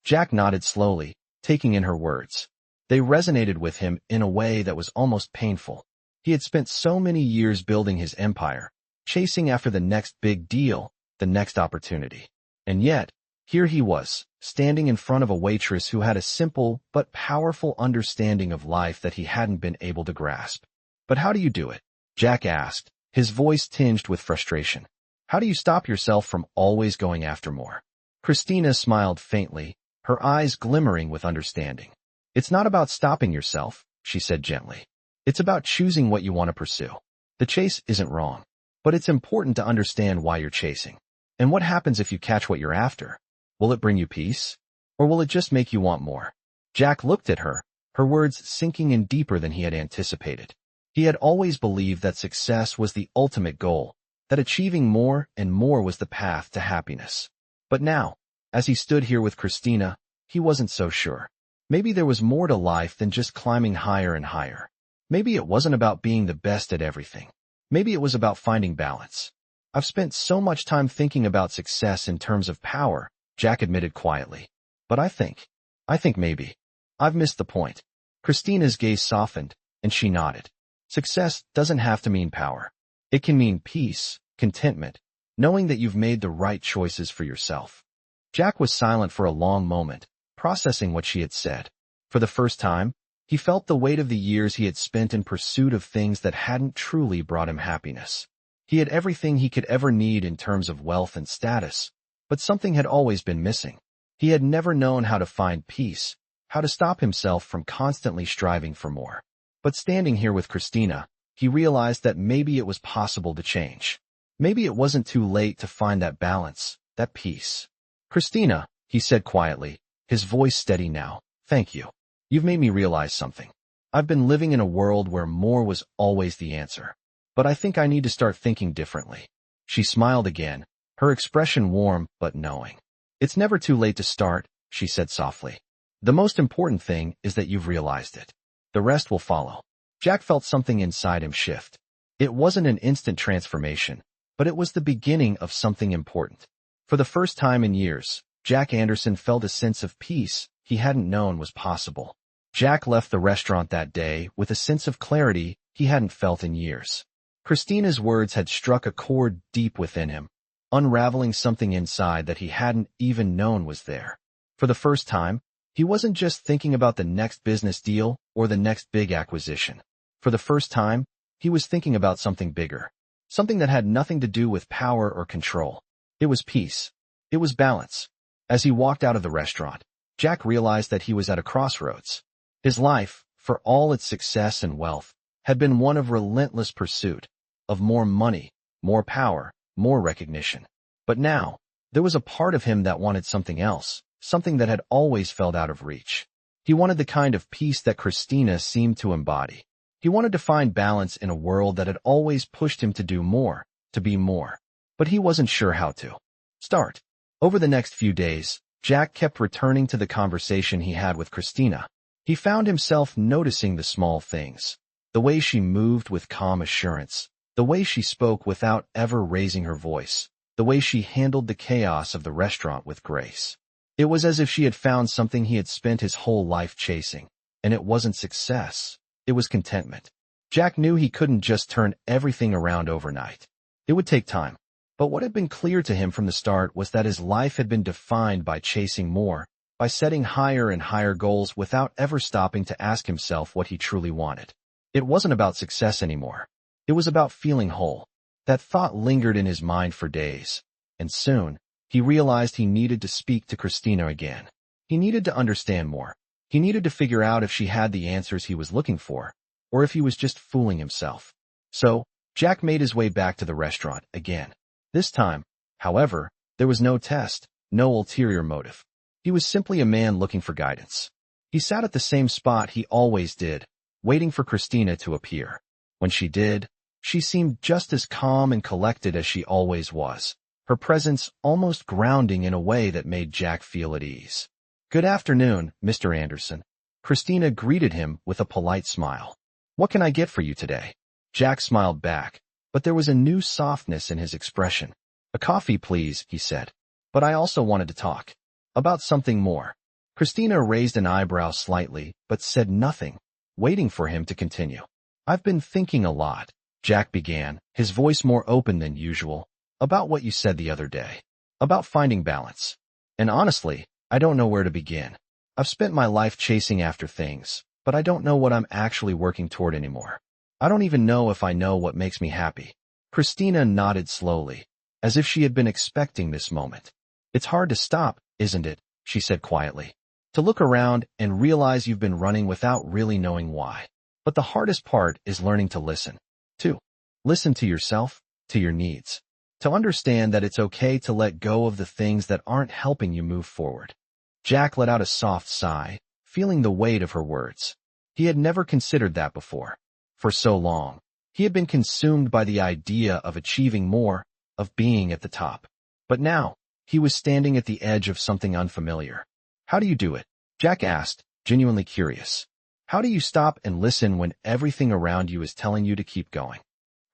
Jack nodded slowly, taking in her words. They resonated with him in a way that was almost painful. He had spent so many years building his empire, chasing after the next big deal, the next opportunity. And yet, here he was, standing in front of a waitress who had a simple but powerful understanding of life that he hadn't been able to grasp. But how do you do it? Jack asked, his voice tinged with frustration. How do you stop yourself from always going after more? Christina smiled faintly, her eyes glimmering with understanding. It's not about stopping yourself, she said gently. It's about choosing what you want to pursue. The chase isn't wrong, but it's important to understand why you're chasing. And what happens if you catch what you're after? Will it bring you peace? Or will it just make you want more? Jack looked at her, her words sinking in deeper than he had anticipated. He had always believed that success was the ultimate goal, that achieving more and more was the path to happiness. But now, as he stood here with Christina, he wasn't so sure. Maybe there was more to life than just climbing higher and higher. Maybe it wasn't about being the best at everything. Maybe it was about finding balance. I've spent so much time thinking about success in terms of power, Jack admitted quietly. But I think maybe I've missed the point. Christina's gaze softened, and she nodded. Success doesn't have to mean power. It can mean peace, contentment, knowing that you've made the right choices for yourself. Jack was silent for a long moment, processing what she had said. For the first time, he felt the weight of the years he had spent in pursuit of things that hadn't truly brought him happiness. He had everything he could ever need in terms of wealth and status, but something had always been missing. He had never known how to find peace, how to stop himself from constantly striving for more. But standing here with Christina, he realized that maybe it was possible to change. Maybe it wasn't too late to find that balance, that peace. Christina, he said quietly, his voice steady now, thank you. You've made me realize something. I've been living in a world where more was always the answer. But I think I need to start thinking differently. She smiled again, her expression warm but knowing. It's never too late to start, she said softly. The most important thing is that you've realized it. The rest will follow. Jack felt something inside him shift. It wasn't an instant transformation, but it was the beginning of something important. For the first time in years, Jack Anderson felt a sense of peace he hadn't known was possible. Jack left the restaurant that day with a sense of clarity he hadn't felt in years. Christina's words had struck a chord deep within him, unraveling something inside that he hadn't even known was there. For the first time, he wasn't just thinking about the next business deal or the next big acquisition. For the first time, he was thinking about something bigger, something that had nothing to do with power or control. It was peace. It was balance. As he walked out of the restaurant, Jack realized that he was at a crossroads. His life, for all its success and wealth, had been one of relentless pursuit, of more money, more power, more recognition. But now, there was a part of him that wanted something else, something that had always felt out of reach. He wanted the kind of peace that Christina seemed to embody. He wanted to find balance in a world that had always pushed him to do more, to be more. But he wasn't sure how to start. Over the next few days, Jack kept returning to the conversation he had with Christina. He found himself noticing the small things, the way she moved with calm assurance, the way she spoke without ever raising her voice, the way she handled the chaos of the restaurant with grace. It was as if she had found something he had spent his whole life chasing, and it wasn't success, it was contentment. Jack knew he couldn't just turn everything around overnight. It would take time. But what had been clear to him from the start was that his life had been defined by chasing more, by setting higher and higher goals without ever stopping to ask himself what he truly wanted. It wasn't about success anymore. It was about feeling whole. That thought lingered in his mind for days, and soon, he realized he needed to speak to Christina again. He needed to understand more. He needed to figure out if she had the answers he was looking for, or if he was just fooling himself. So, Jack made his way back to the restaurant again. This time, however, there was no test, no ulterior motive. He was simply a man looking for guidance. He sat at the same spot he always did, waiting for Christina to appear. When she did, she seemed just as calm and collected as she always was, her presence almost grounding in a way that made Jack feel at ease. "Good afternoon, Mr. Anderson." Christina greeted him with a polite smile. "What can I get for you today?" Jack smiled back, but there was a new softness in his expression. "A coffee, please," he said. "But I also wanted to talk about something more." Christina raised an eyebrow slightly, but said nothing, waiting for him to continue. "I've been thinking a lot," Jack began, his voice more open than usual, "about what you said the other day, about finding balance. And honestly, I don't know where to begin. I've spent my life chasing after things, but I don't know what I'm actually working toward anymore. I don't even know if I know what makes me happy." Christina nodded slowly, as if she had been expecting this moment. "It's hard to stop, isn't it?" she said quietly. "To look around and realize you've been running without really knowing why. But the hardest part is learning to listen. To listen to yourself, to your needs. To understand that it's okay to let go of the things that aren't helping you move forward." Jack let out a soft sigh, feeling the weight of her words. He had never considered that before. For so long, he had been consumed by the idea of achieving more, of being at the top. But now, he was standing at the edge of something unfamiliar. "How do you do it?" Jack asked, genuinely curious. "How do you stop and listen when everything around you is telling you to keep going?"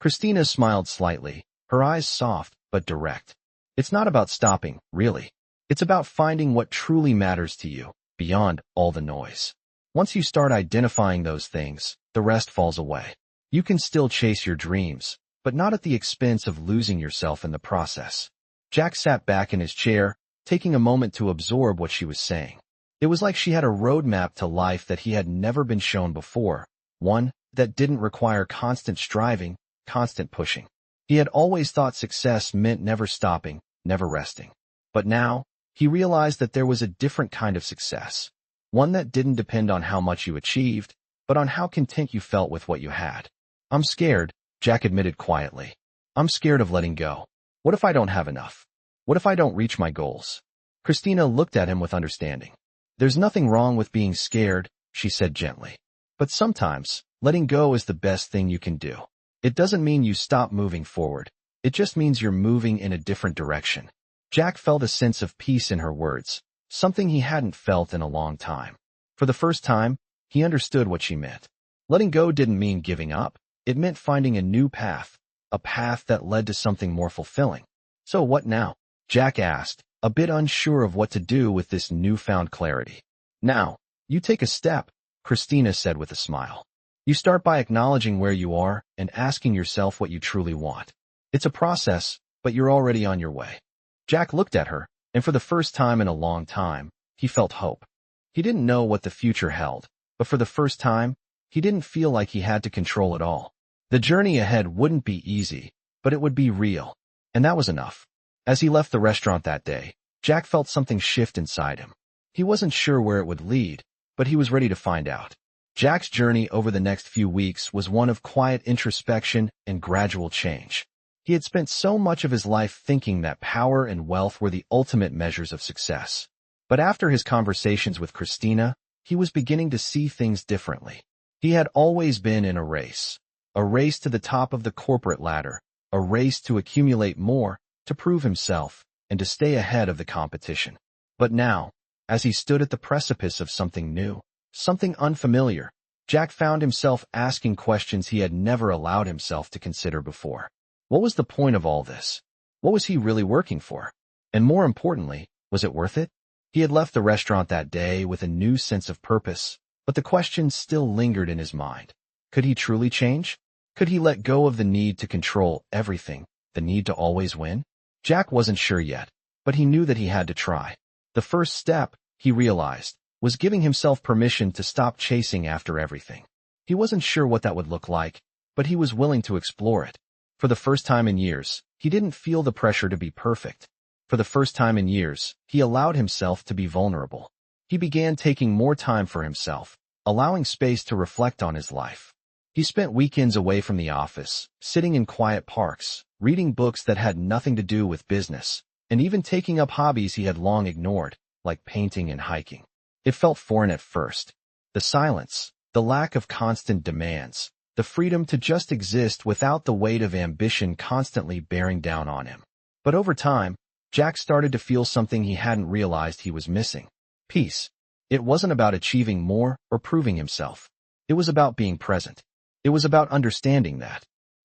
Christina smiled slightly, her eyes soft but direct. "It's not about stopping, really. It's about finding what truly matters to you, beyond all the noise. Once you start identifying those things, the rest falls away. You can still chase your dreams, but not at the expense of losing yourself in the process." Jack sat back in his chair, taking a moment to absorb what she was saying. It was like she had a roadmap to life that he had never been shown before, one that didn't require constant striving, constant pushing. He had always thought success meant never stopping, never resting. But now, he realized that there was a different kind of success, one that didn't depend on how much you achieved, but on how content you felt with what you had. "I'm scared," Jack admitted quietly. "I'm scared of letting go. What if I don't have enough? What if I don't reach my goals?" Christina looked at him with understanding. "There's nothing wrong with being scared," she said gently. "But sometimes, letting go is the best thing you can do. It doesn't mean you stop moving forward. It just means you're moving in a different direction." Jack felt a sense of peace in her words, something he hadn't felt in a long time. For the first time, he understood what she meant. Letting go didn't mean giving up. It meant finding a new path, a path that led to something more fulfilling. "So what now?" Jack asked, a bit unsure of what to do with this newfound clarity. "Now, you take a step," Christina said with a smile. "You start by acknowledging where you are and asking yourself what you truly want. It's a process, but you're already on your way." Jack looked at her, and for the first time in a long time, he felt hope. He didn't know what the future held, but for the first time, he didn't feel like he had to control it all. The journey ahead wouldn't be easy, but it would be real, and that was enough. As he left the restaurant that day, Jack felt something shift inside him. He wasn't sure where it would lead, but he was ready to find out. Jack's journey over the next few weeks was one of quiet introspection and gradual change. He had spent so much of his life thinking that power and wealth were the ultimate measures of success. But after his conversations with Christina, he was beginning to see things differently. He had always been in a race to the top of the corporate ladder, a race to accumulate more, to prove himself, and to stay ahead of the competition. But now, as he stood at the precipice of something new, something unfamiliar, Jack found himself asking questions he had never allowed himself to consider before. What was the point of all this? What was he really working for? And more importantly, was it worth it? He had left the restaurant that day with a new sense of purpose, but the question still lingered in his mind. Could he truly change? Could he let go of the need to control everything, the need to always win? Jack wasn't sure yet, but he knew that he had to try. The first step, he realized, was giving himself permission to stop chasing after everything. He wasn't sure what that would look like, but he was willing to explore it. For the first time in years, he didn't feel the pressure to be perfect. For the first time in years, he allowed himself to be vulnerable. He began taking more time for himself, allowing space to reflect on his life. He spent weekends away from the office, sitting in quiet parks, reading books that had nothing to do with business, and even taking up hobbies he had long ignored, like painting and hiking. It felt foreign at first. The silence, the lack of constant demands, the freedom to just exist without the weight of ambition constantly bearing down on him. But over time, Jack started to feel something he hadn't realized he was missing. Peace. It wasn't about achieving more or proving himself. It was about being present. It was about understanding that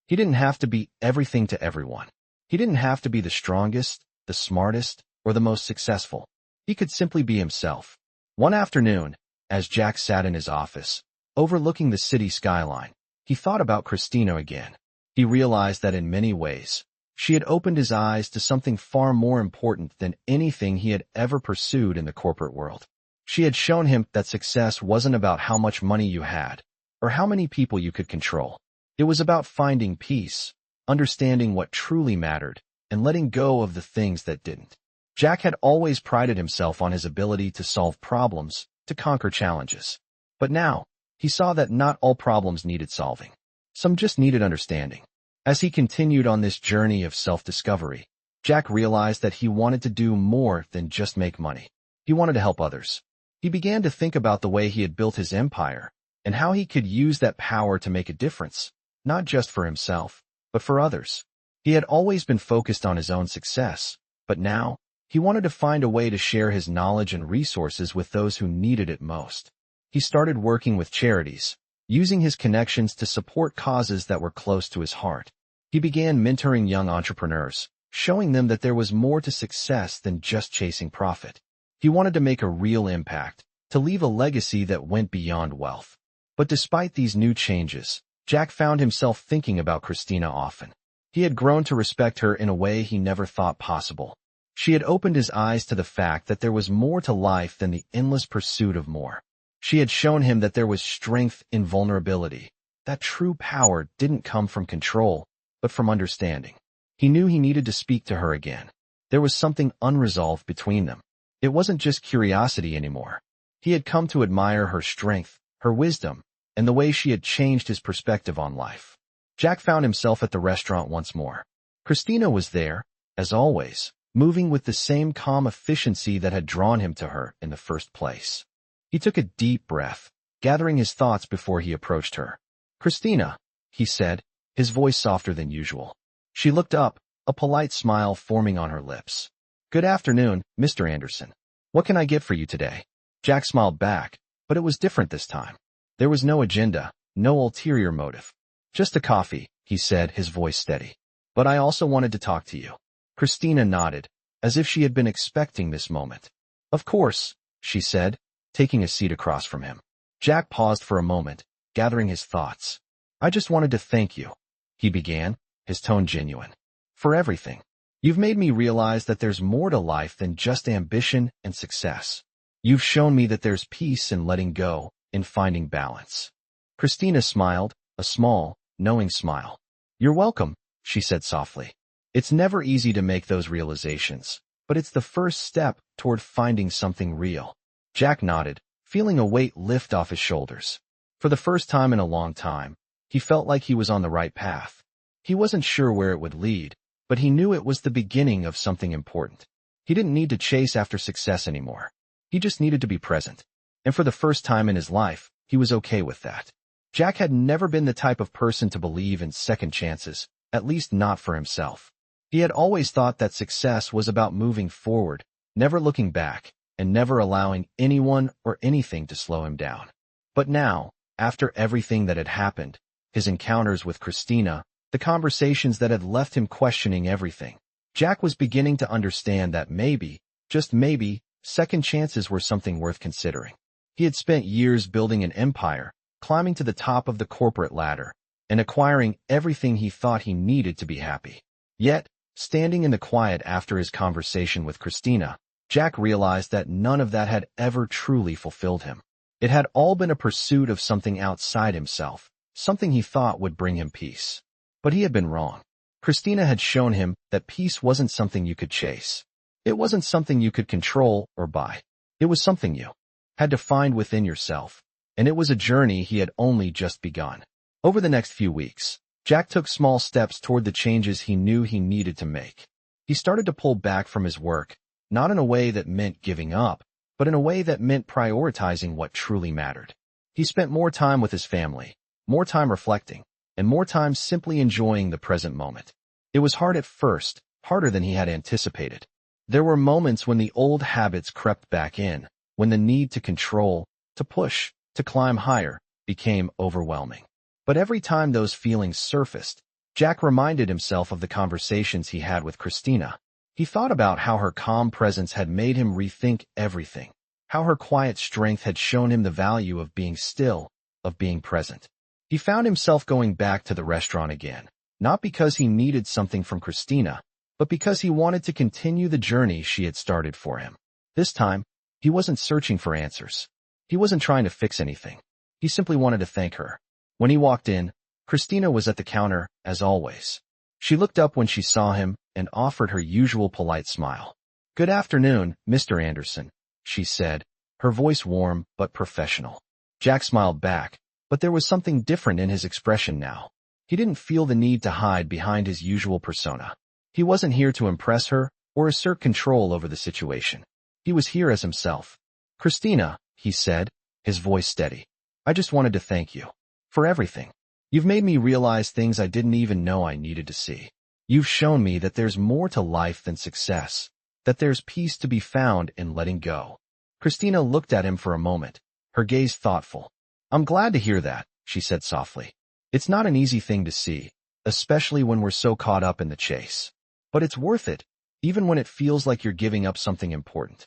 he didn't have to be everything to everyone. He didn't have to be the strongest, the smartest, or the most successful. He could simply be himself. One afternoon, as Jack sat in his office, overlooking the city skyline, he thought about Christina again. He realized that in many ways, she had opened his eyes to something far more important than anything he had ever pursued in the corporate world. She had shown him that success wasn't about how much money you had, or how many people you could control. It was about finding peace, understanding what truly mattered, and letting go of the things that didn't. Jack had always prided himself on his ability to solve problems, to conquer challenges. But now, he saw that not all problems needed solving. Some just needed understanding. As he continued on this journey of self-discovery, Jack realized that he wanted to do more than just make money. He wanted to help others. He began to think about the way he had built his empire, and how he could use that power to make a difference, not just for himself, but for others. He had always been focused on his own success, but now, he wanted to find a way to share his knowledge and resources with those who needed it most. He started working with charities, using his connections to support causes that were close to his heart. He began mentoring young entrepreneurs, showing them that there was more to success than just chasing profit. He wanted to make a real impact, to leave a legacy that went beyond wealth. But despite these new changes, Jack found himself thinking about Christina often. He had grown to respect her in a way he never thought possible. She had opened his eyes to the fact that there was more to life than the endless pursuit of more. She had shown him that there was strength in vulnerability, that true power didn't come from control, but from understanding. He knew he needed to speak to her again. There was something unresolved between them. It wasn't just curiosity anymore. He had come to admire her strength, her wisdom, and the way she had changed his perspective on life. Jack found himself at the restaurant once more. Christina was there, as always, moving with the same calm efficiency that had drawn him to her in the first place. He took a deep breath, gathering his thoughts before he approached her. "Christina," he said, his voice softer than usual. She looked up, a polite smile forming on her lips. "Good afternoon, Mr. Anderson. What can I get for you today?" Jack smiled back, but it was different this time. There was no agenda, no ulterior motive. "Just a coffee," he said, his voice steady. "But I also wanted to talk to you." Christina nodded, as if she had been expecting this moment. "Of course," she said, taking a seat across from him. Jack paused for a moment, gathering his thoughts. "I just wanted to thank you," he began, his tone genuine. "For everything. You've made me realize that there's more to life than just ambition and success. You've shown me that there's peace in letting go, in finding balance." Christina smiled, a small, knowing smile. "You're welcome," she said softly. "It's never easy to make those realizations, but it's the first step toward finding something real." Jack nodded, feeling a weight lift off his shoulders. For the first time in a long time, he felt like he was on the right path. He wasn't sure where it would lead, but he knew it was the beginning of something important. He didn't need to chase after success anymore. He just needed to be present. And for the first time in his life, he was okay with that. Jack had never been the type of person to believe in second chances, at least not for himself. He had always thought that success was about moving forward, never looking back, and never allowing anyone or anything to slow him down. But now, after everything that had happened, his encounters with Christina, the conversations that had left him questioning everything, Jack was beginning to understand that maybe, just maybe, second chances were something worth considering. He had spent years building an empire, climbing to the top of the corporate ladder, and acquiring everything he thought he needed to be happy. Yet, standing in the quiet after his conversation with Christina, Jack realized that none of that had ever truly fulfilled him. It had all been a pursuit of something outside himself, something he thought would bring him peace. But he had been wrong. Christina had shown him that peace wasn't something you could chase. It wasn't something you could control or buy. It was something you had to find within yourself, and it was a journey he had only just begun. Over the next few weeks, Jack took small steps toward the changes he knew he needed to make. He started to pull back from his work, not in a way that meant giving up, but in a way that meant prioritizing what truly mattered. He spent more time with his family, more time reflecting, and more time simply enjoying the present moment. It was hard at first, harder than he had anticipated. There were moments when the old habits crept back in, when the need to control, to push, to climb higher, became overwhelming. But every time those feelings surfaced, Jack reminded himself of the conversations he had with Christina. He thought about how her calm presence had made him rethink everything, how her quiet strength had shown him the value of being still, of being present. He found himself going back to the restaurant again, not because he needed something from Christina, but because he wanted to continue the journey she had started for him. This time, he wasn't searching for answers. He wasn't trying to fix anything. He simply wanted to thank her. When he walked in, Christina was at the counter, as always. She looked up when she saw him and offered her usual polite smile. "Good afternoon, Mr. Anderson," she said, her voice warm but professional. Jack smiled back, but there was something different in his expression now. He didn't feel the need to hide behind his usual persona. He wasn't here to impress her or assert control over the situation. He was here as himself. "Christina," he said, his voice steady, "I just wanted to thank you for everything. You've made me realize things I didn't even know I needed to see. You've shown me that there's more to life than success, that there's peace to be found in letting go." Christina looked at him for a moment, her gaze thoughtful. "I'm glad to hear that," she said softly. "It's not an easy thing to see, especially when we're so caught up in the chase. But it's worth it, even when it feels like you're giving up something important."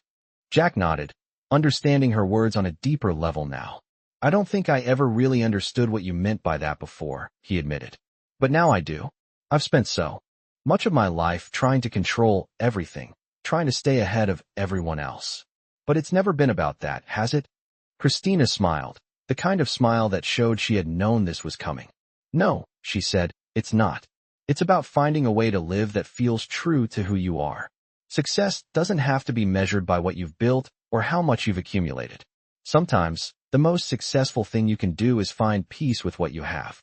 Jack nodded, understanding her words on a deeper level now. "I don't think I ever really understood what you meant by that before," he admitted. "But now I do. I've spent so much of my life trying to control everything, trying to stay ahead of everyone else. But it's never been about that, has it?" Christina smiled, the kind of smile that showed she had known this was coming. "No," she said, "it's not. It's about finding a way to live that feels true to who you are. Success doesn't have to be measured by what you've built or how much you've accumulated. Sometimes, the most successful thing you can do is find peace with what you have."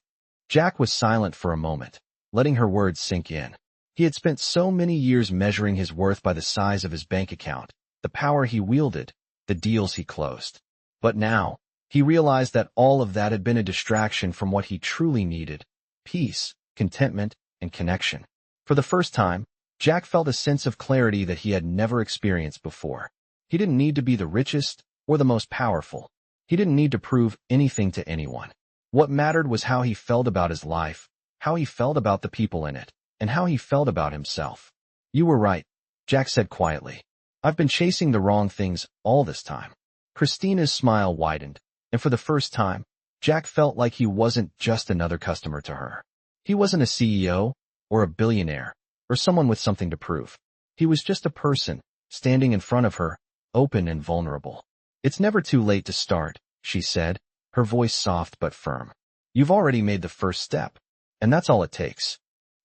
Jack was silent for a moment, letting her words sink in. He had spent so many years measuring his worth by the size of his bank account, the power he wielded, the deals he closed. But now, he realized that all of that had been a distraction from what he truly needed: peace, contentment, and connection. For the first time, Jack felt a sense of clarity that he had never experienced before. He didn't need to be the richest or the most powerful. He didn't need to prove anything to anyone. What mattered was how he felt about his life, how he felt about the people in it, and how he felt about himself. "You were right," Jack said quietly. "I've been chasing the wrong things all this time." Christina's smile widened, and for the first time, Jack felt like he wasn't just another customer to her. He wasn't a CEO, or a billionaire, or someone with something to prove. He was just a person, standing in front of her, open and vulnerable. "It's never too late to start," she said, her voice soft but firm. "You've already made the first step, and that's all it takes."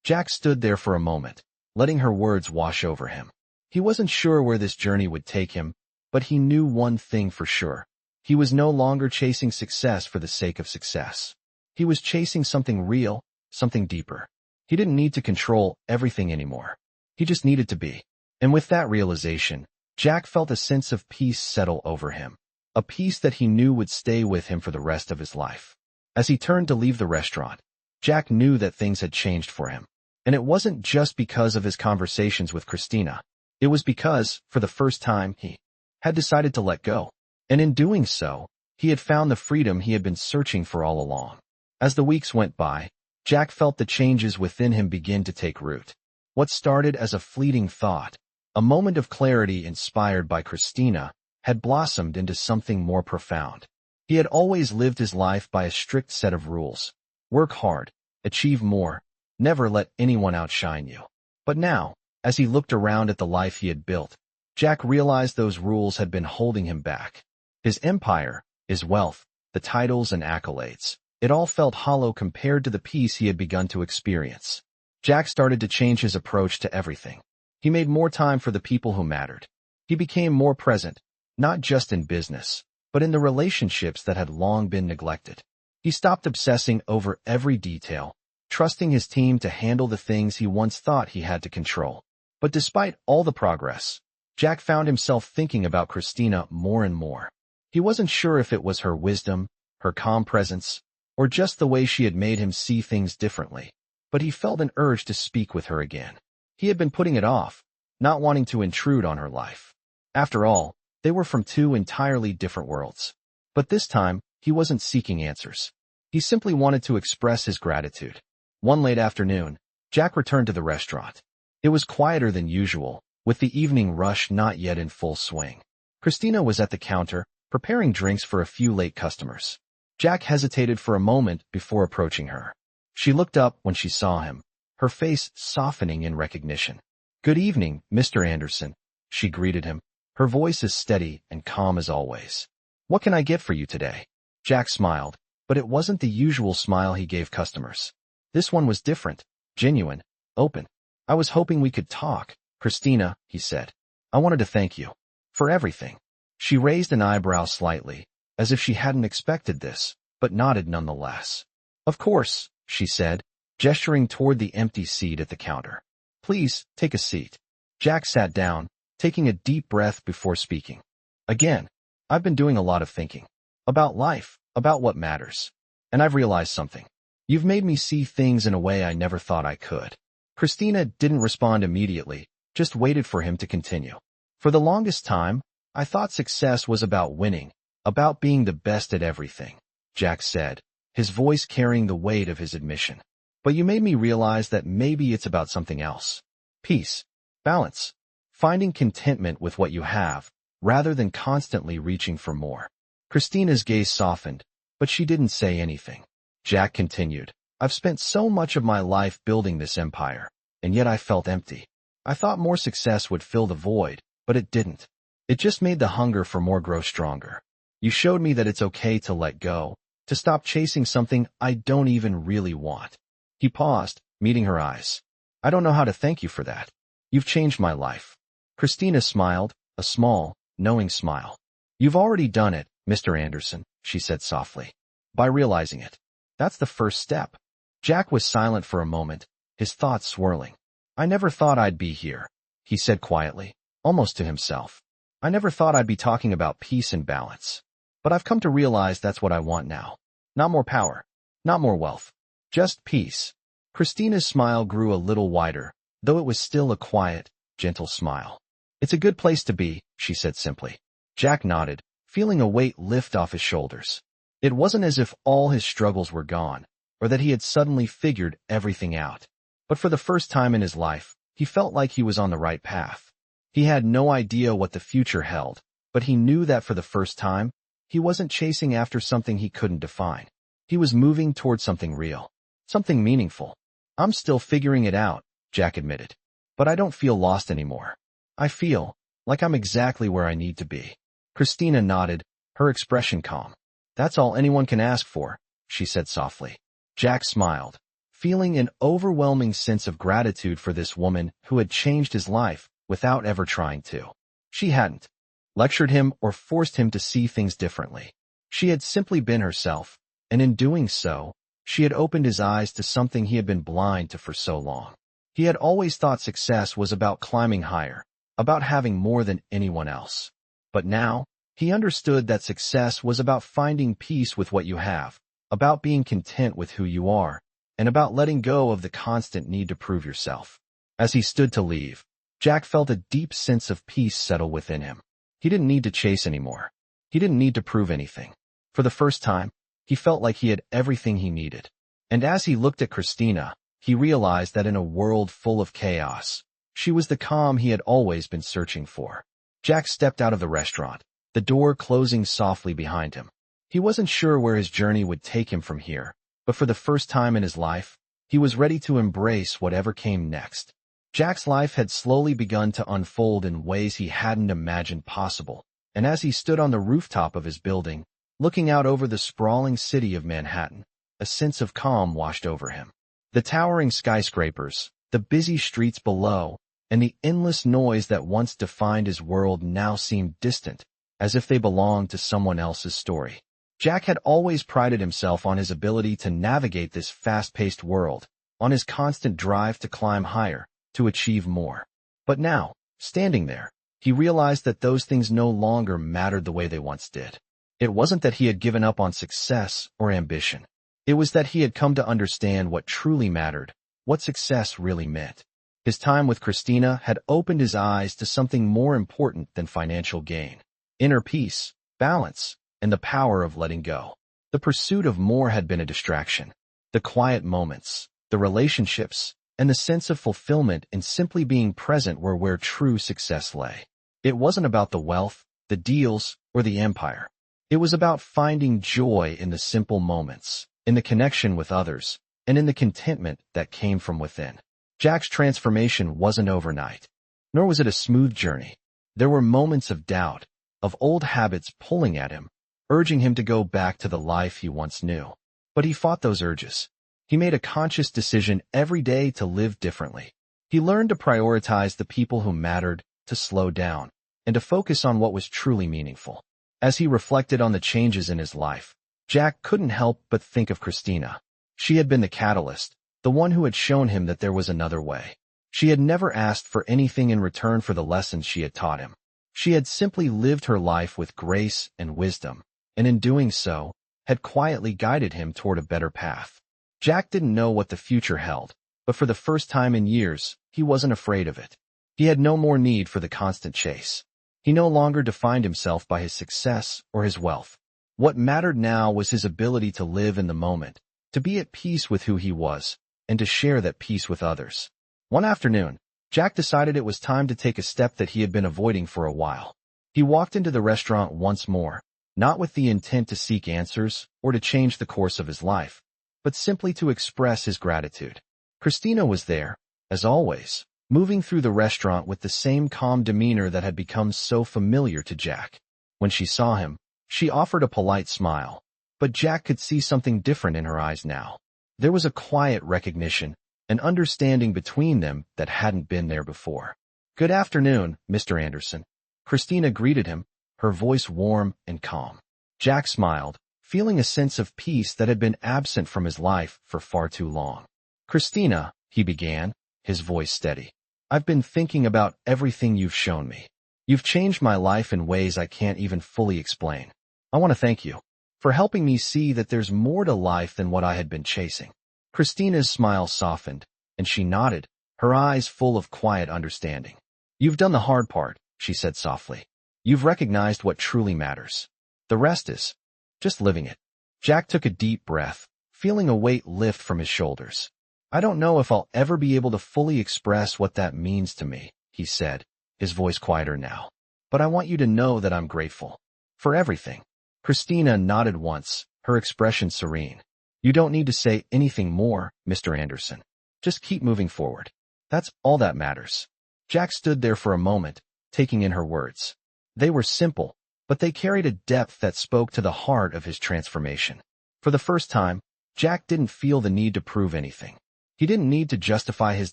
Jack stood there for a moment, letting her words wash over him. He wasn't sure where this journey would take him, but he knew one thing for sure. He was no longer chasing success for the sake of success. He was chasing something real, something deeper. He didn't need to control everything anymore. He just needed to be. And with that realization, Jack felt a sense of peace settle over him, a peace that he knew would stay with him for the rest of his life. As he turned to leave the restaurant, Jack knew that things had changed for him. And it wasn't just because of his conversations with Christina. It was because, for the first time, he had decided to let go. And in doing so, he had found the freedom he had been searching for all along. As the weeks went by, Jack felt the changes within him begin to take root. What started as a fleeting thought, a moment of clarity inspired by Christina, had blossomed into something more profound. He had always lived his life by a strict set of rules. Work hard, achieve more, never let anyone outshine you. But now, as he looked around at the life he had built, Jack realized those rules had been holding him back. His empire, his wealth, the titles and accolades, it all felt hollow compared to the peace he had begun to experience. Jack started to change his approach to everything. He made more time for the people who mattered. He became more present, not just in business, but in the relationships that had long been neglected. He stopped obsessing over every detail, trusting his team to handle the things he once thought he had to control. But despite all the progress, Jack found himself thinking about Christina more and more. He wasn't sure if it was her wisdom, her calm presence, or just the way she had made him see things differently. But he felt an urge to speak with her again. He had been putting it off, not wanting to intrude on her life. After all, they were from two entirely different worlds. But this time, he wasn't seeking answers. He simply wanted to express his gratitude. One late afternoon, Jack returned to the restaurant. It was quieter than usual, with the evening rush not yet in full swing. Christina was at the counter, preparing drinks for a few late customers. Jack hesitated for a moment before approaching her. She looked up when she saw him, her face softening in recognition. "Good evening, Mr. Anderson," she greeted him, her voice as steady and calm as always. "What can I get for you today?" Jack smiled, but it wasn't the usual smile he gave customers. This one was different, genuine, open. "I was hoping we could talk, Christina," he said. "I wanted to thank you for everything." She raised an eyebrow slightly, as if she hadn't expected this, but nodded nonetheless. "Of course," she said, gesturing toward the empty seat at the counter. "Please, take a seat." Jack sat down, taking a deep breath before speaking. "Again, I've been doing a lot of thinking. About life, about what matters. And I've realized something. You've made me see things in a way I never thought I could." Christina didn't respond immediately, just waited for him to continue. "For the longest time, I thought success was about winning, about being the best at everything," Jack said, his voice carrying the weight of his admission. "But you made me realize that maybe it's about something else. Peace, balance, finding contentment with what you have, rather than constantly reaching for more." Christina's gaze softened, but she didn't say anything. Jack continued, "I've spent so much of my life building this empire, and yet I felt empty. I thought more success would fill the void, but it didn't. It just made the hunger for more grow stronger. You showed me that it's okay to let go, to stop chasing something I don't even really want." He paused, meeting her eyes. "I don't know how to thank you for that. You've changed my life." Christina smiled, a small, knowing smile. "You've already done it, Mr. Anderson," she said softly. "By realizing it. That's the first step." Jack was silent for a moment, his thoughts swirling. "I never thought I'd be here," he said quietly, almost to himself. "I never thought I'd be talking about peace and balance. But I've come to realize that's what I want now. Not more power, not more wealth, just peace." Christina's smile grew a little wider, though it was still a quiet, gentle smile. "It's a good place to be," she said simply. Jack nodded, feeling a weight lift off his shoulders. It wasn't as if all his struggles were gone, or that he had suddenly figured everything out. But for the first time in his life, he felt like he was on the right path. He had no idea what the future held, but he knew that for the first time, he wasn't chasing after something he couldn't define. He was moving toward something real, something meaningful. "I'm still figuring it out," Jack admitted. "But I don't feel lost anymore. I feel like I'm exactly where I need to be." Christina nodded, her expression calm. "That's all anyone can ask for," she said softly. Jack smiled, feeling an overwhelming sense of gratitude for this woman who had changed his life without ever trying to. She hadn't lectured him or forced him to see things differently. She had simply been herself, and in doing so, she had opened his eyes to something he had been blind to for so long. He had always thought success was about climbing higher, about having more than anyone else. But now, he understood that success was about finding peace with what you have, about being content with who you are, and about letting go of the constant need to prove yourself. As he stood to leave, Jack felt a deep sense of peace settle within him. He didn't need to chase anymore. He didn't need to prove anything. For the first time, he felt like he had everything he needed. And as he looked at Christina, he realized that in a world full of chaos, she was the calm he had always been searching for. Jack stepped out of the restaurant, the door closing softly behind him. He wasn't sure where his journey would take him from here, but for the first time in his life, he was ready to embrace whatever came next. Jack's life had slowly begun to unfold in ways he hadn't imagined possible, and as he stood on the rooftop of his building, looking out over the sprawling city of Manhattan, a sense of calm washed over him. The towering skyscrapers, The busy streets below, and the endless noise that once defined his world now seemed distant, as if they belonged to someone else's story. Jack had always prided himself on his ability to navigate this fast-paced world, on his constant drive to climb higher, to achieve more. But now, standing there, he realized that those things no longer mattered the way they once did. It wasn't that he had given up on success or ambition. It was that he had come to understand what truly mattered, what success really meant. His time with Christina had opened his eyes to something more important than financial gain: inner peace, balance, and the power of letting go. The pursuit of more had been a distraction. The quiet moments, the relationships, and the sense of fulfillment in simply being present were where true success lay. It wasn't about the wealth, the deals, or the empire. It was about finding joy in the simple moments, in the connection with others, and in the contentment that came from within. Jack's transformation wasn't overnight, nor was it a smooth journey. There were moments of doubt, of old habits pulling at him, urging him to go back to the life he once knew. But he fought those urges. He made a conscious decision every day to live differently. He learned to prioritize the people who mattered, to slow down, and to focus on what was truly meaningful. As he reflected on the changes in his life, Jack couldn't help but think of Christina. She had been the catalyst, the one who had shown him that there was another way. She had never asked for anything in return for the lessons she had taught him. She had simply lived her life with grace and wisdom, and in doing so, had quietly guided him toward a better path. Jack didn't know what the future held, but for the first time in years, he wasn't afraid of it. He had no more need for the constant chase. He no longer defined himself by his success or his wealth. What mattered now was his ability to live in the moment, to be at peace with who he was, and to share that peace with others. One afternoon, Jack decided it was time to take a step that he had been avoiding for a while. He walked into the restaurant once more, not with the intent to seek answers or to change the course of his life, but simply to express his gratitude. Christina was there, as always, moving through the restaurant with the same calm demeanor that had become so familiar to Jack. When she saw him, she offered a polite smile, but Jack could see something different in her eyes now. There was a quiet recognition, an understanding between them that hadn't been there before. "Good afternoon, Mr. Anderson." Christina greeted him, her voice warm and calm. Jack smiled, feeling a sense of peace that had been absent from his life for far too long. "Christina," he began, his voice steady, "I've been thinking about everything you've shown me. You've changed my life in ways I can't even fully explain. I want to thank you for helping me see that there's more to life than what I had been chasing." Christina's smile softened, and she nodded, her eyes full of quiet understanding. "You've done the hard part," she said softly. "You've recognized what truly matters. The rest is just living it." Jack took a deep breath, feeling a weight lift from his shoulders. "I don't know if I'll ever be able to fully express what that means to me," he said, his voice quieter now. "But I want you to know that I'm grateful for everything." Christina nodded once, her expression serene. "You don't need to say anything more, Mr. Anderson. Just keep moving forward. That's all that matters." Jack stood there for a moment, taking in her words. They were simple, but they carried a depth that spoke to the heart of his transformation. For the first time, Jack didn't feel the need to prove anything. He didn't need to justify his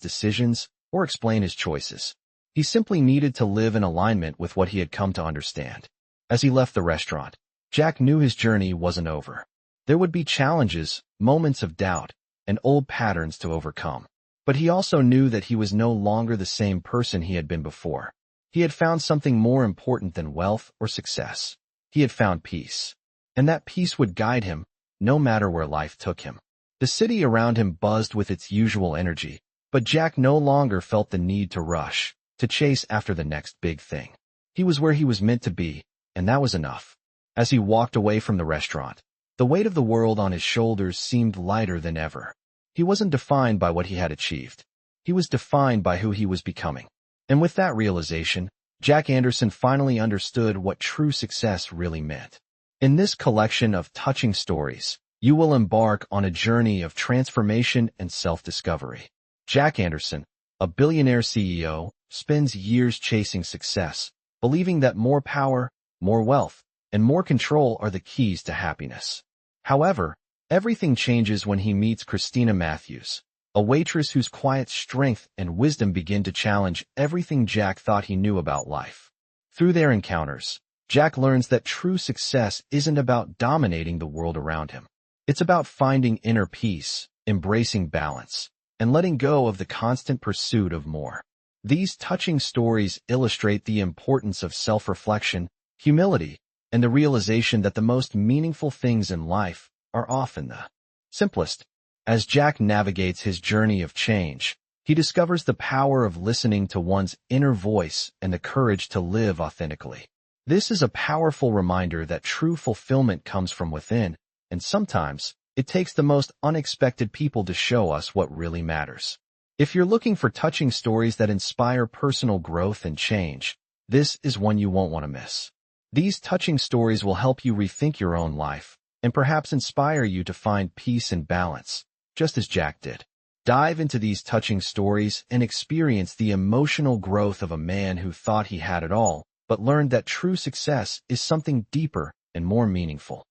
decisions or explain his choices. He simply needed to live in alignment with what he had come to understand. As he left the restaurant, Jack knew his journey wasn't over. There would be challenges, moments of doubt, and old patterns to overcome. But he also knew that he was no longer the same person he had been before. He had found something more important than wealth or success. He had found peace. And that peace would guide him, no matter where life took him. The city around him buzzed with its usual energy, but Jack no longer felt the need to rush, to chase after the next big thing. He was where he was meant to be, and that was enough. As he walked away from the restaurant, the weight of the world on his shoulders seemed lighter than ever. He wasn't defined by what he had achieved. He was defined by who he was becoming. And with that realization, Jack Anderson finally understood what true success really meant. In this collection of touching stories, you will embark on a journey of transformation and self-discovery. Jack Anderson, a billionaire CEO, spends years chasing success, believing that more power, more wealth, and more control are the keys to happiness. However, everything changes when he meets Christina Matthews, a waitress whose quiet strength and wisdom begin to challenge everything Jack thought he knew about life. Through their encounters, Jack learns that true success isn't about dominating the world around him. It's about finding inner peace, embracing balance, and letting go of the constant pursuit of more. These touching stories illustrate the importance of self-reflection, humility, and the realization that the most meaningful things in life are often the simplest. As Jack navigates his journey of change, he discovers the power of listening to one's inner voice and the courage to live authentically. This is a powerful reminder that true fulfillment comes from within, and sometimes it takes the most unexpected people to show us what really matters. If you're looking for touching stories that inspire personal growth and change, this is one you won't want to miss. These touching stories will help you rethink your own life and perhaps inspire you to find peace and balance, just as Jack did. Dive into these touching stories and experience the emotional growth of a man who thought he had it all, but learned that true success is something deeper and more meaningful.